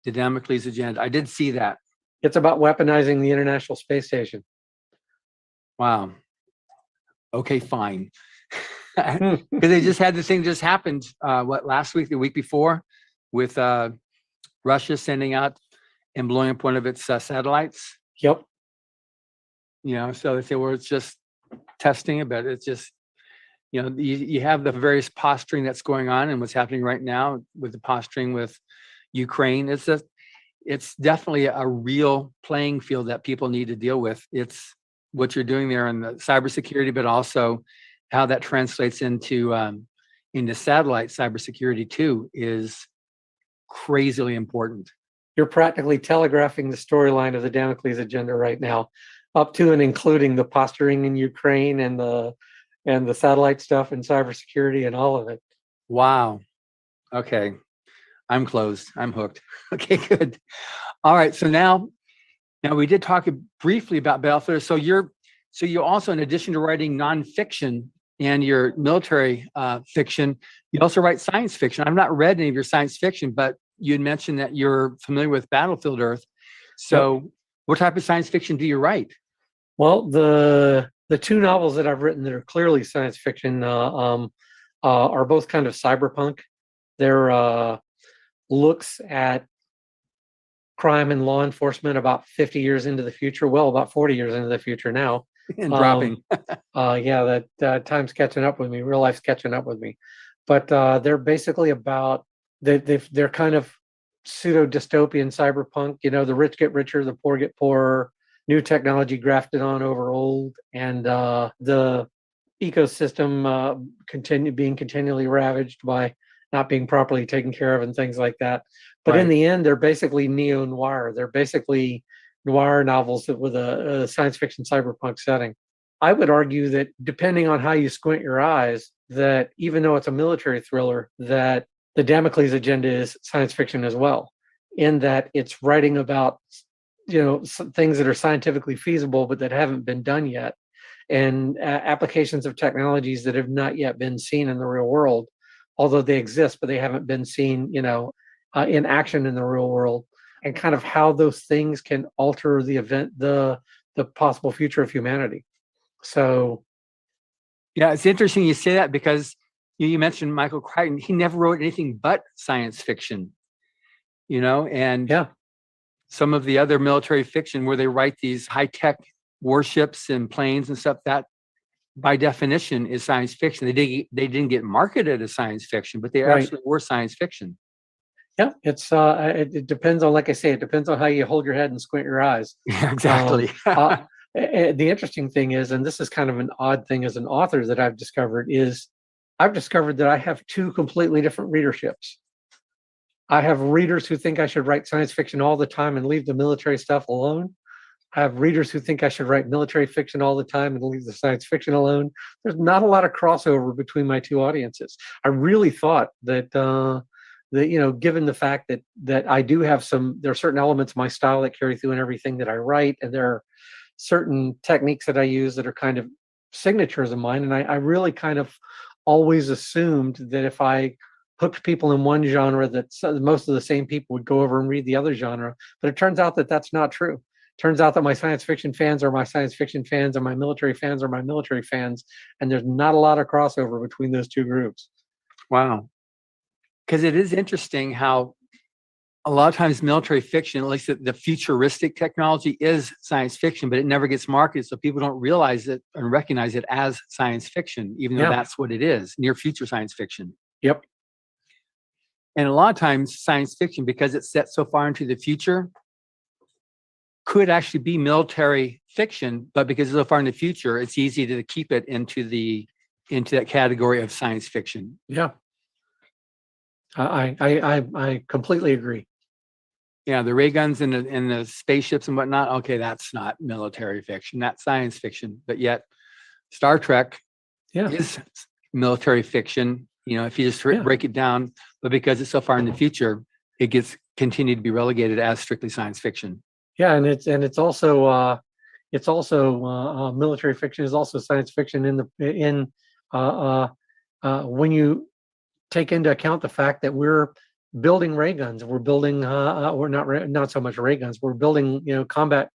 The Damocles Agenda. I did see that. It's about weaponizing the International Space Station. Wow. Okay, fine. Because they just had this thing just happened, last week, the week before, with Russia sending out and blowing up one of its satellites. Yep. So they say, well, it's just testing it, but it's just, you have the various posturing that's going on and what's happening right now with the posturing with Ukraine. It's definitely a real playing field that people need to deal with. It's what you're doing there in the cybersecurity, but also how that translates into satellite cybersecurity too is crazily important. You're practically telegraphing the storyline of the Damocles Agenda right now, up to and including the posturing in Ukraine and the satellite stuff and cybersecurity and all of it. Wow. Okay. I'm closed. I'm hooked. Okay, good. All right. So now we did talk briefly about Battlefield. So you also, in addition to writing nonfiction and your military fiction, you also write science fiction. I've not read any of your science fiction, but you had mentioned that you're familiar with Battlefield Earth. So Yep. What type of science fiction do you write? Well, the two novels that I've written that are clearly science fiction are both kind of cyberpunk. They're looks at crime and law enforcement about 50 years into the future. Well, about 40 years into the future now. And dropping. Yeah, that time's catching up with me. Real life's catching up with me. But they're basically about they're kind of pseudo dystopian cyberpunk. The rich get richer, the poor get poorer. New technology grafted on over old, and the ecosystem being continually ravaged by not being properly taken care of and things like that. But in Right. the end, they're basically neo-noir. They're basically noir novels with a science fiction cyberpunk setting. I would argue that depending on how you squint your eyes, that even though it's a military thriller, that the Damocles agenda is science fiction as well, in that it's writing about, some things that are scientifically feasible but that haven't been done yet, and applications of technologies that have not yet been seen in the real world, although they exist, but they haven't been seen, in action in the real world, and kind of how those things can alter the possible future of humanity. So, Yeah, it's interesting you say that because you mentioned Michael Crichton. He never wrote anything but science fiction, and yeah, some of the other military fiction where they write these high-tech warships and planes and stuff, that by definition is science fiction. They didn't get marketed as science fiction, but they Right. actually were science fiction. yeah, it depends on, like I say, it depends on how you hold your head and squint your eyes. Yeah, exactly. The interesting thing is, and this is kind of an odd thing as an author that I've discovered that I have two completely different readerships. I have readers who think I should write science fiction all the time and leave the military stuff alone. I have readers who think I should write military fiction all the time and leave the science fiction alone. There's not a lot of crossover between my two audiences. I really thought that, given the fact that I do have there are certain elements of my style that carry through in everything that I write, and there are certain techniques that I use that are kind of signatures of mine. And I really kind of always assumed that if I hooked people in one genre, that most of the same people would go over and read the other genre. But it turns out that that's not true. It turns out that my science fiction fans are my science fiction fans, and my military fans are my military fans. And there's not a lot of crossover between those two groups. Wow. Because it is interesting how a lot of times military fiction, at least the futuristic technology, is science fiction, but it never gets marketed. So people don't realize it and recognize it as science fiction, even though that's what it is, near future science fiction. Yep. And a lot of times science fiction, because it's set so far into the future, could actually be military fiction, but because it's so far in the future, it's easy to keep it into that category of science fiction. Yeah. I completely agree. Yeah, the ray guns and the spaceships and whatnot. Okay, that's not military fiction. That's science fiction. But yet, Star Trek is military fiction. If you just break it down, but because it's so far in the future, it gets continued to be relegated as strictly science fiction. Yeah, and it's also military fiction is also science fiction when you take into account the fact that we're building ray guns, we're building or not so much ray guns, we're building combat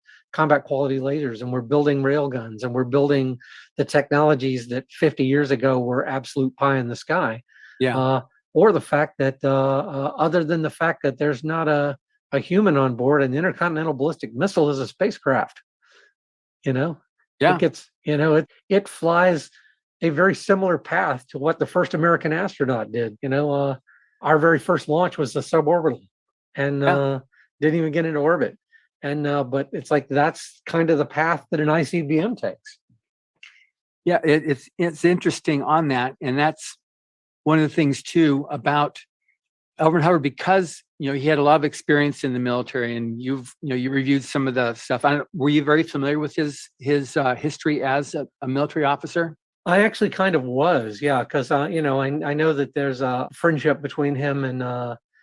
quality lasers, and we're building rail guns, and we're building the technologies that 50 years ago were absolute pie in the sky. Yeah. Or the fact that other than the fact that there's not a human on board, an intercontinental ballistic missile is a spacecraft. Yeah. It flies a very similar path to what the first American astronaut did. Our very first launch was a suborbital, and didn't even get into orbit. And but it's like that's kind of the path that an ICBM takes. Yeah, it's interesting on that, and that's one of the things too about L. Ron Hubbard, because he had a lot of experience in the military, and you reviewed some of the stuff. Were you very familiar with his history as a military officer? I actually kind of was, yeah, because I know that there's a friendship between him and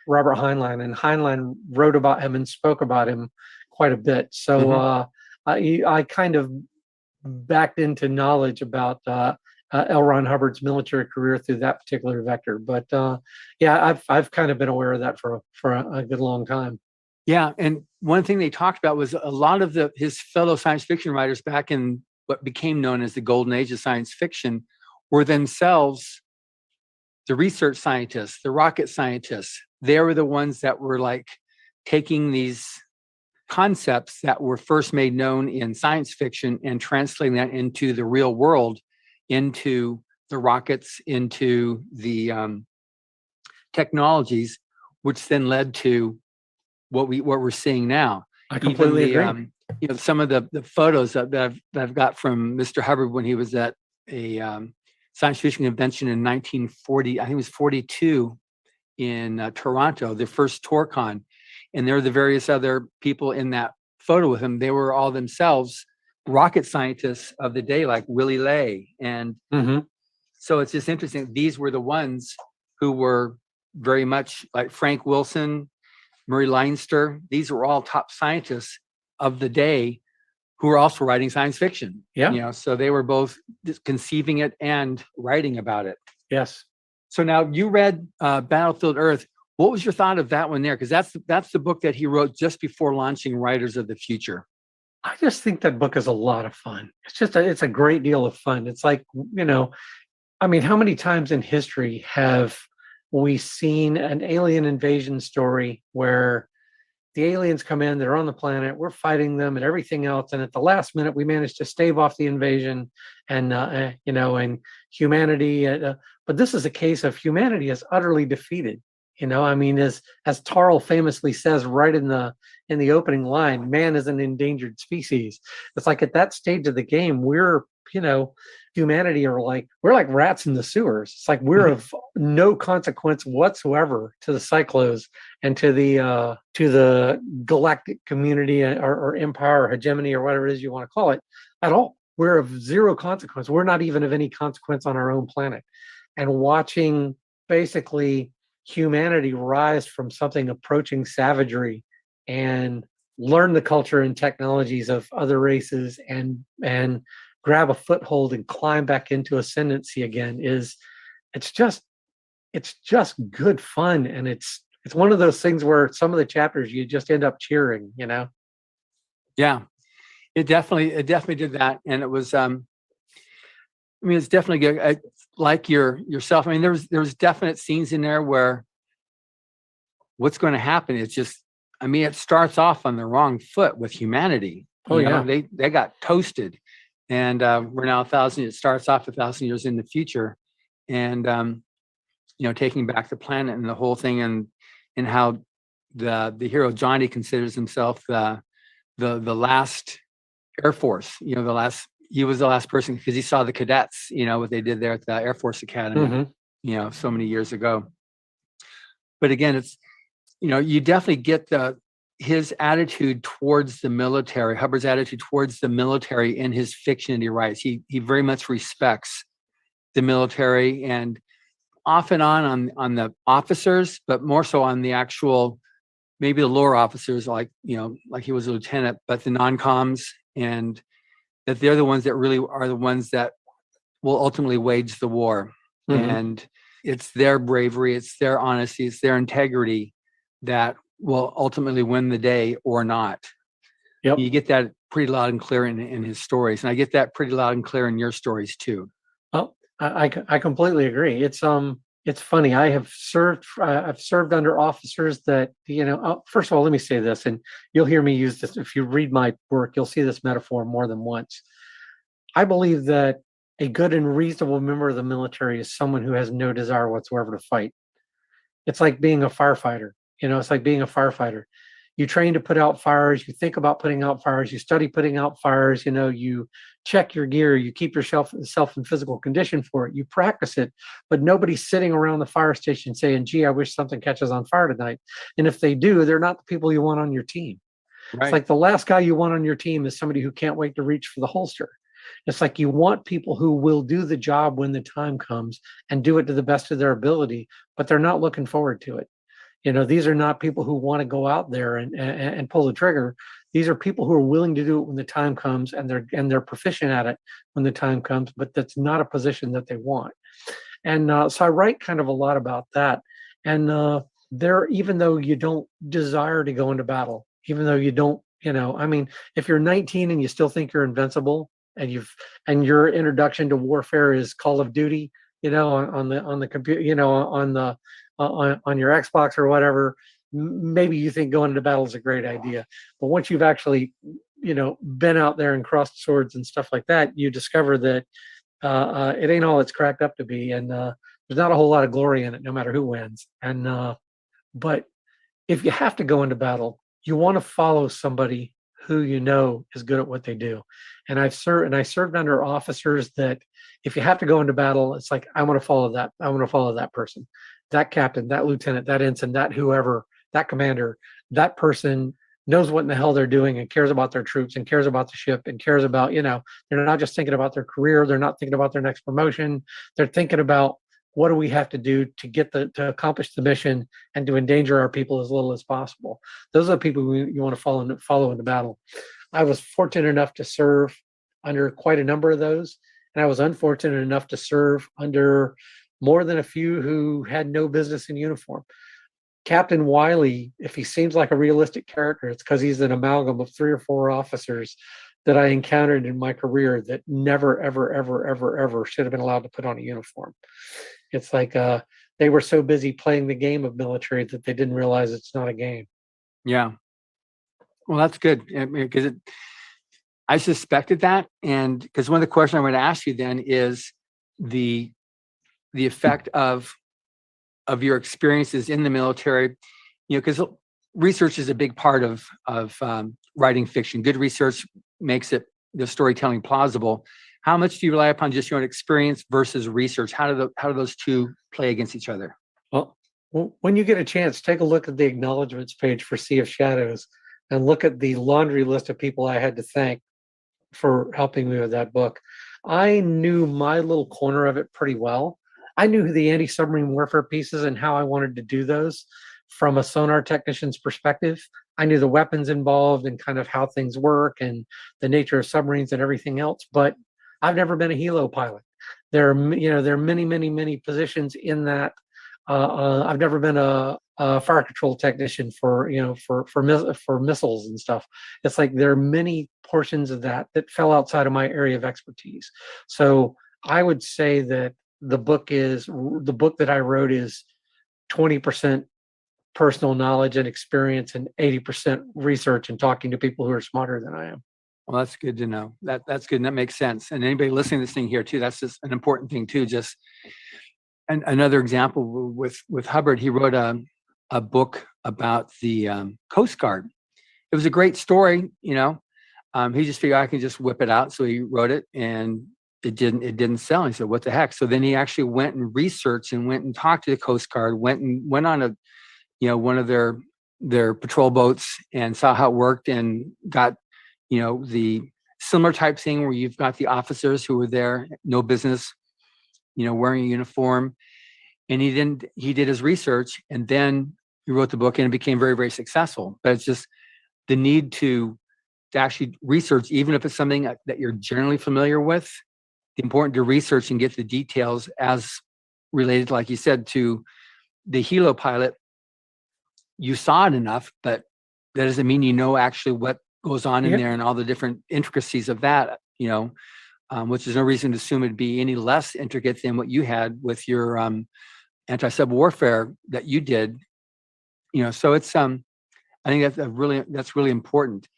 Robert Heinlein, and Heinlein wrote about him and spoke about him quite a bit. So I kind of backed into knowledge about L. Ron Hubbard's military career through that particular vector. But I've kind of been aware of that for a good long time. Yeah, and one thing they talked about was a lot of his fellow science fiction writers back in what became known as the golden age of science fiction were themselves the research scientists, the rocket scientists. They were the ones that were like taking these concepts that were first made known in science fiction and translating that into the real world, into the rockets, into the technologies, which then led to what we're seeing now. I completely agree. Some of the photos that I've got from Mr. Hubbard when he was at a science fiction convention in 1940, I think it was 42, in Toronto, the first TourCon, and there were the various other people in that photo with him. They were all themselves rocket scientists of the day, like Willie Lay. And so it's just interesting. These were the ones who were very much like Frank Wilson, Murray Leinster. These were all top scientists of the day who were also writing science fiction. Yeah. You know, so they were both conceiving it and writing about it. Yes. So now you read Battlefield Earth. What was your thought of that one there? Because that's the book that he wrote just before launching Writers of the Future. I just think that book is a lot of fun. It's a great deal of fun. It's like, you know, I mean, how many times in history have we seen an alien invasion story where the aliens come in, they're on the planet, we're fighting them and everything else, and at the last minute we manage to stave off the invasion, and you know, and humanity. But this is a case of humanity is utterly defeated. You know, I mean, as Tarl famously says right in the opening line, man is an endangered species. It's like at that stage of the game, we're, you know, humanity we're like rats in the sewers. It's like we're of no consequence whatsoever to the Cyclos and to the galactic community or empire or hegemony or whatever it is you want to call it at all. We're of zero consequence. We're not even of any consequence on our own planet. And watching basically humanity rise from something approaching savagery and learn the culture and technologies of other races and grab a foothold and climb back into ascendancy again it's just good fun. And it's one of those things where some of the chapters you just end up cheering, you know? Yeah, it definitely did that. And it was, I mean, it's definitely good. Like yourself. I mean, there's definite scenes in there where what's going to happen is just, I mean, it starts off on the wrong foot with humanity. Oh, you know, yeah. They got toasted. And we're now it starts off 1,000 years in the future. And, you know, taking back the planet and the whole thing, and how the hero Johnny considers himself the last Air Force, you know, he was the last person because he saw the cadets, you know, what they did there at the Air Force Academy, you know, so many years ago. But again, it's, you know, you definitely get his attitude towards the military, Hubbard's attitude towards the military in his fiction that he writes. He very much respects the military, and off and on the officers, but more so on the actual, maybe the lower officers, like, you know, like he was a lieutenant, but the non-coms, and that they're the ones that really are the ones that will ultimately wage the war. And it's their bravery, it's their honesty, it's their integrity that will ultimately win the day or not. Yep. You get that pretty loud and clear in his stories. And I get that pretty loud and clear in your stories too. Well, I completely agree. It's funny. I've served under officers that, you know, first of all, let me say this, and you'll hear me use this. If you read my work, you'll see this metaphor more than once. I believe that a good and reasonable member of the military is someone who has no desire whatsoever to fight. It's like being a firefighter. You know, it's like being a firefighter. You train to put out fires. You think about putting out fires. You study putting out fires. You know, you check your gear. You keep yourself in physical condition for it. You practice it. But nobody's sitting around the fire station saying, gee, I wish something catches on fire tonight. And if they do, they're not the people you want on your team. Right. It's like the last guy you want on your team is somebody who can't wait to reach for the holster. It's like you want people who will do the job when the time comes and do it to the best of their ability, but they're not looking forward to it. You know, these are not people who want to go out there and pull the trigger. These are people who are willing to do it when the time comes, and they're proficient at it when the time comes, but that's not a position that they want. And so I write kind of a lot about that. And even though you don't desire to go into battle, even though you don't, you know, I mean, if you're 19 and you still think you're invincible, and your introduction to warfare is Call of Duty, you know, on the computer, you know, on your Xbox or whatever, maybe you think going into battle is a great idea. But once you've actually, you know, been out there and crossed swords and stuff like that, you discover that it ain't all it's cracked up to be, and there's not a whole lot of glory in it, no matter who wins. And but if you have to go into battle, you want to follow somebody who you know is good at what they do. And I served under officers that if you have to go into battle, it's like, I want to follow that. I want to follow that person, that captain, that lieutenant, that ensign, that whoever, that commander, that person knows what in the hell they're doing and cares about their troops and cares about the ship and cares about, they're not just thinking about their career. They're not thinking about their next promotion. They're thinking about, what do we have to do to accomplish the mission and to endanger our people as little as possible? Those are the people you want to follow into battle. I was fortunate enough to serve under quite a number of those, and I was unfortunate enough to serve under more than a few who had no business in uniform. Captain Wiley, if he seems like a realistic character, it's because he's an amalgam of 3 or 4 officers that I encountered in my career that never, ever, ever, ever, ever should have been allowed to put on a uniform. It's like they were so busy playing the game of military that they didn't realize it's not a game. Yeah. Well, that's good, because I suspected that, and because one of the questions I'm going to ask you then is the effect of your experiences in the military, because research is a big part of writing fiction. Good research makes the storytelling plausible. How much do you rely upon just your own experience versus research? How do those two play against each other? Well, when you get a chance, take a look at the acknowledgments page for Sea of Shadows and look at the laundry list of people I had to thank for helping me with that book. I knew my little corner of it pretty well. I knew the anti-submarine warfare pieces and how I wanted to do those from a sonar technician's perspective. I knew the weapons involved and kind of how things work and the nature of submarines and everything else, but I've never been a helo pilot. There are many, many, many positions in that. I've never been a fire control technician for missiles and stuff. It's like there are many portions of that fell outside of my area of expertise. So I would say that the book that I wrote is 20% personal knowledge and experience and 80% research and talking to people who are smarter than I am. Well, that's good to know. That's good, and that makes sense. And anybody listening to this thing here too, that's just an important thing too. Just another example with Hubbard, he wrote a book about the Coast Guard. It was a great story, He just figured I can just whip it out, so he wrote it, and it didn't sell. He said, "What the heck?" So then he actually went and researched and went and talked to the Coast Guard, went on one of their patrol boats and saw how it worked and got the similar type thing where you've got the officers who were there, no business, wearing a uniform. And he did his research, and then he wrote the book, and it became very, very successful. But it's just the need to actually research, even if it's something that you're generally familiar with, important to research and get the details as related, like you said, to the helo pilot. You saw it enough, but that doesn't mean actually what goes on in there and all the different intricacies of that, which is no reason to assume it'd be any less intricate than what you had with your anti-sub warfare that you did. So it's I think that's really important.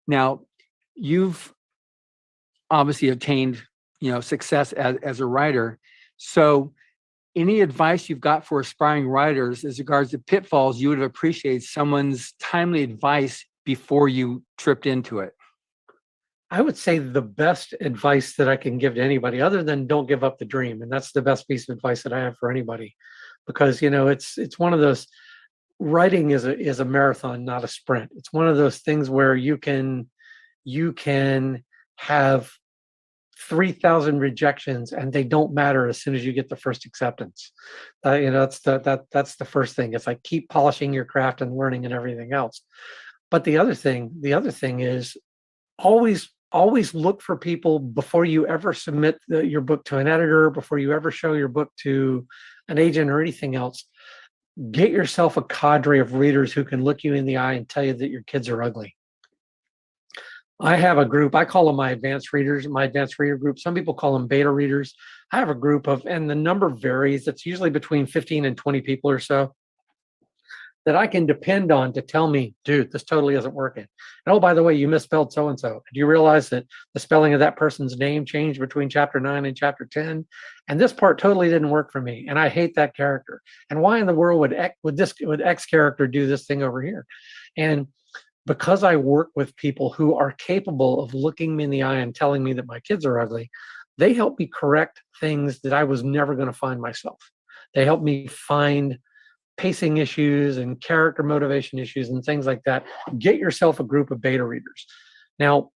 Now, you've obviously obtained success as a writer. So any advice you've got for aspiring writers as regards to pitfalls you would have appreciated someone's timely advice before you tripped into it? I would say the best advice that I can give to anybody, other than don't give up the dream, and that's the best piece of advice that I have for anybody, because it's one of those. Writing is a marathon, not a sprint. It's one of those things where you can have 3,000 rejections and they don't matter as soon as you get the first acceptance. That's the first thing. It's like keep polishing your craft and learning and everything else. But the other thing is always look for people before you ever submit your book to an editor, before you ever show your book to an agent or anything else. Get yourself a cadre of readers who can look you in the eye and tell you that your kids are ugly. I have a group, I call them my advanced readers, my advanced reader group. Some people call them beta readers. I have a group and the number varies. It's usually between 15 and 20 people or so that I can depend on to tell me, dude, this totally isn't working. And oh, by the way, you misspelled so-and-so. Do you realize that the spelling of that person's name changed between chapter 9 and chapter 10? And this part totally didn't work for me. And I hate that character. And why in the world would X character do this thing over here? And because I work with people who are capable of looking me in the eye and telling me that my kids are ugly, they help me correct things that I was never going to find myself. They help me find pacing issues and character motivation issues and things like that. Get yourself a group of beta readers. Now,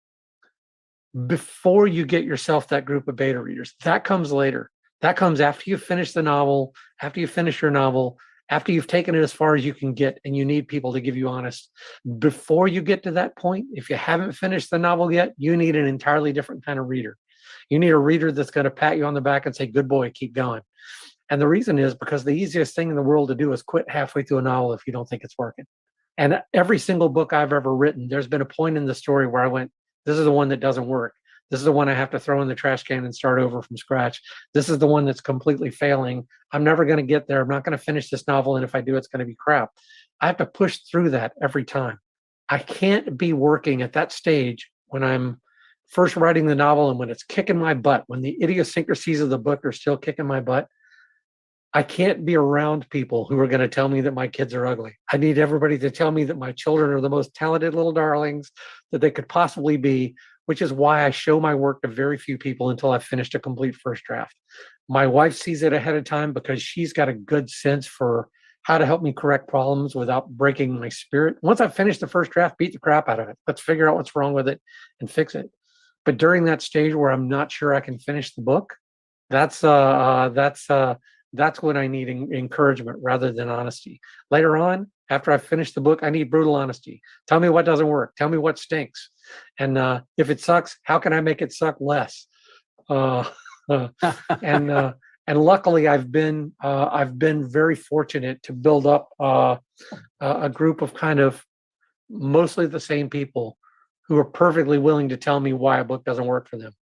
before you get yourself that group of beta readers, that comes later. That comes after you finish the novel, after you finish your novel, after you've taken it as far as you can get, and you need people to give you honest. Before you get to that point, if you haven't finished the novel yet, you need an entirely different kind of reader. You need a reader that's going to pat you on the back and say, good boy, keep going. And the reason is because the easiest thing in the world to do is quit halfway through a novel if you don't think it's working. And every single book I've ever written, there's been a point in the story where I went, this is the one that doesn't work. This is the one I have to throw in the trash can and start over from scratch. This is the one that's completely failing. I'm never going to get there. I'm not going to finish this novel. And if I do, it's going to be crap. I have to push through that every time. I can't be working at that stage when I'm first writing the novel and when it's kicking my butt, when the idiosyncrasies of the book are still kicking my butt. I can't be around people who are going to tell me that my kids are ugly. I need everybody to tell me that my children are the most talented little darlings that they could possibly be, which is why I show my work to very few people until I've finished a complete first draft. My wife sees it ahead of time because she's got a good sense for how to help me correct problems without breaking my spirit. Once I've finished the first draft, beat the crap out of it. Let's figure out what's wrong with it and fix it. But during that stage where I'm not sure I can finish the book, that's when I need encouragement rather than honesty. Later on, after I've finished the book, I need brutal honesty. Tell me what doesn't work. Tell me what stinks. And if it sucks, how can I make it suck less? And luckily, I've been very fortunate to build up a group of kind of mostly the same people who are perfectly willing to tell me why a book doesn't work for them.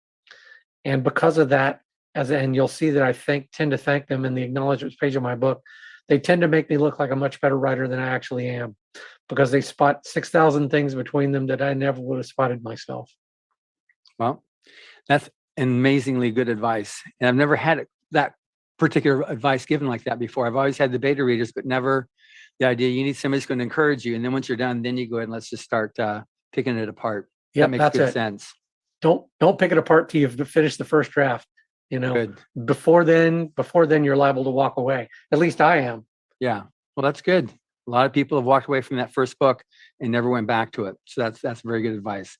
And because of that, and you'll see that I tend to thank them in the acknowledgments page of my book, they tend to make me look like a much better writer than I actually am, because they spot 6,000 things between them that I never would have spotted myself. Well, that's amazingly good advice. And I've never had that particular advice given like that before. I've always had the beta readers, but never the idea you need somebody who's going to encourage you. And then once you're done, then you go ahead and let's just start picking it apart. Yeah, that makes good sense. Don't pick it apart till you've finished the first draft. You know, Good. Before then, you're liable to walk away. At least I am. Yeah. Well, that's good. A lot of people have walked away from that first book and never went back to it. So that's very good advice.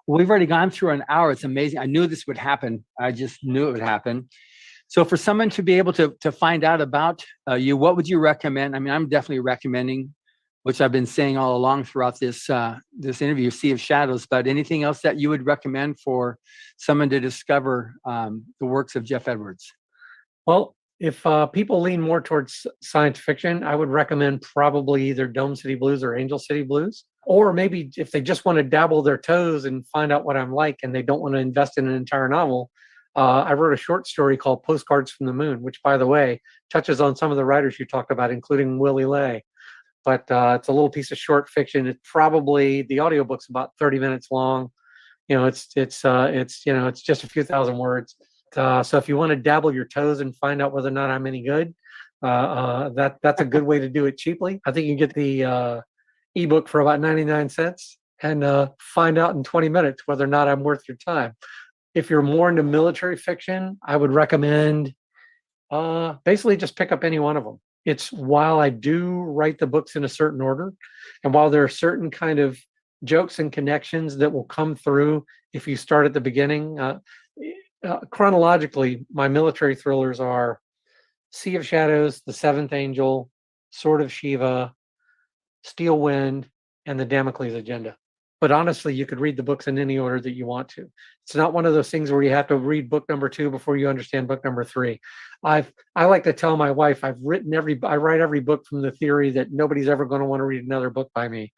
Well, we've already gone through an hour. It's amazing. I knew this would happen. I just knew it would happen. So for someone to be able to find out about you, what would you recommend? I mean, I'm definitely recommending, which I've been saying all along throughout this interview, Sea of Shadows, but anything else that you would recommend for someone to discover the works of Jeff Edwards? Well, if people lean more towards science fiction, I would recommend probably either Dome City Blues or Angel City Blues. Or maybe if they just want to dabble their toes and find out what I'm like and they don't want to invest in an entire novel, I wrote a short story called Postcards from the Moon, which, by the way, touches on some of the writers you talked about, including Willie Lay. But it's a little piece of short fiction. It's probably, the audiobook's about 30 minutes long. You know, it's just a few thousand words. So if you want to dabble your toes and find out whether or not I'm any good, that's a good way to do it cheaply. I think you can get the ebook for about 99 cents and find out in 20 minutes whether or not I'm worth your time. If you're more into military fiction, I would recommend basically just pick up any one of them. It's, while I do write the books in a certain order, and while there are certain kind of jokes and connections that will come through if you start at the beginning, chronologically, my military thrillers are Sea of Shadows, The Seventh Angel, Sword of Shiva, Steel Wind, and The Damocles Agenda. But honestly, you could read the books in any order that you want to. It's not one of those things where you have to read book number 2 before you understand book number 3. I like to tell my wife I write every book from the theory that nobody's ever going to want to read another book by me.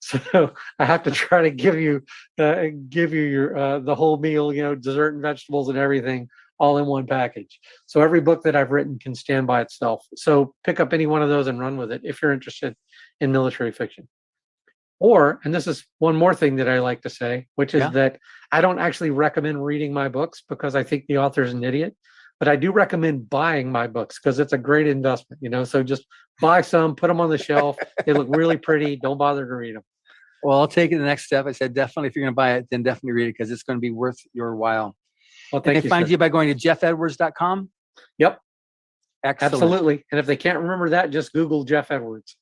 So I have to try to give you your the whole meal, dessert and vegetables and everything all in one package. So every book that I've written can stand by itself. So pick up any one of those and run with it if you're interested in military fiction. Or, and this is one more thing that I like to say, which is that I don't actually recommend reading my books because I think the author is an idiot, but I do recommend buying my books because it's a great investment, so just buy some, put them on the shelf. They look really pretty. Don't bother to read them. Well, I'll take it the next step. I said, definitely, if you're going to buy it, then definitely read it because it's going to be worth your while. Well, And thank they you. find sir. you by going to jeffedwards.com? Yep, Excellent. absolutely. And if they can't remember that, just Google Jeff Edwards.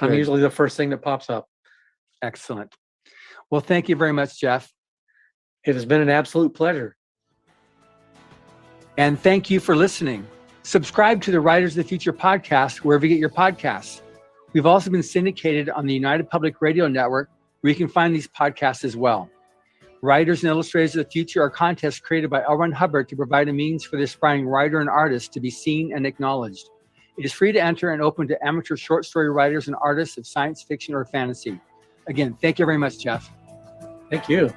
I'm Good. usually the first thing that pops up. Excellent. Well, thank you very much, Jeff. It has been an absolute pleasure. And thank you for listening. Subscribe to the Writers of the Future podcast wherever you get your podcasts. We've also been syndicated on the United Public Radio Network, where you can find these podcasts as well. Writers and Illustrators of the Future are contests created by L. Ron Hubbard to provide a means for the aspiring writer and artist to be seen and acknowledged. It is free to enter and open to amateur short story writers and artists of science fiction or fantasy. Again, thank you very much, Jeff. Thank you.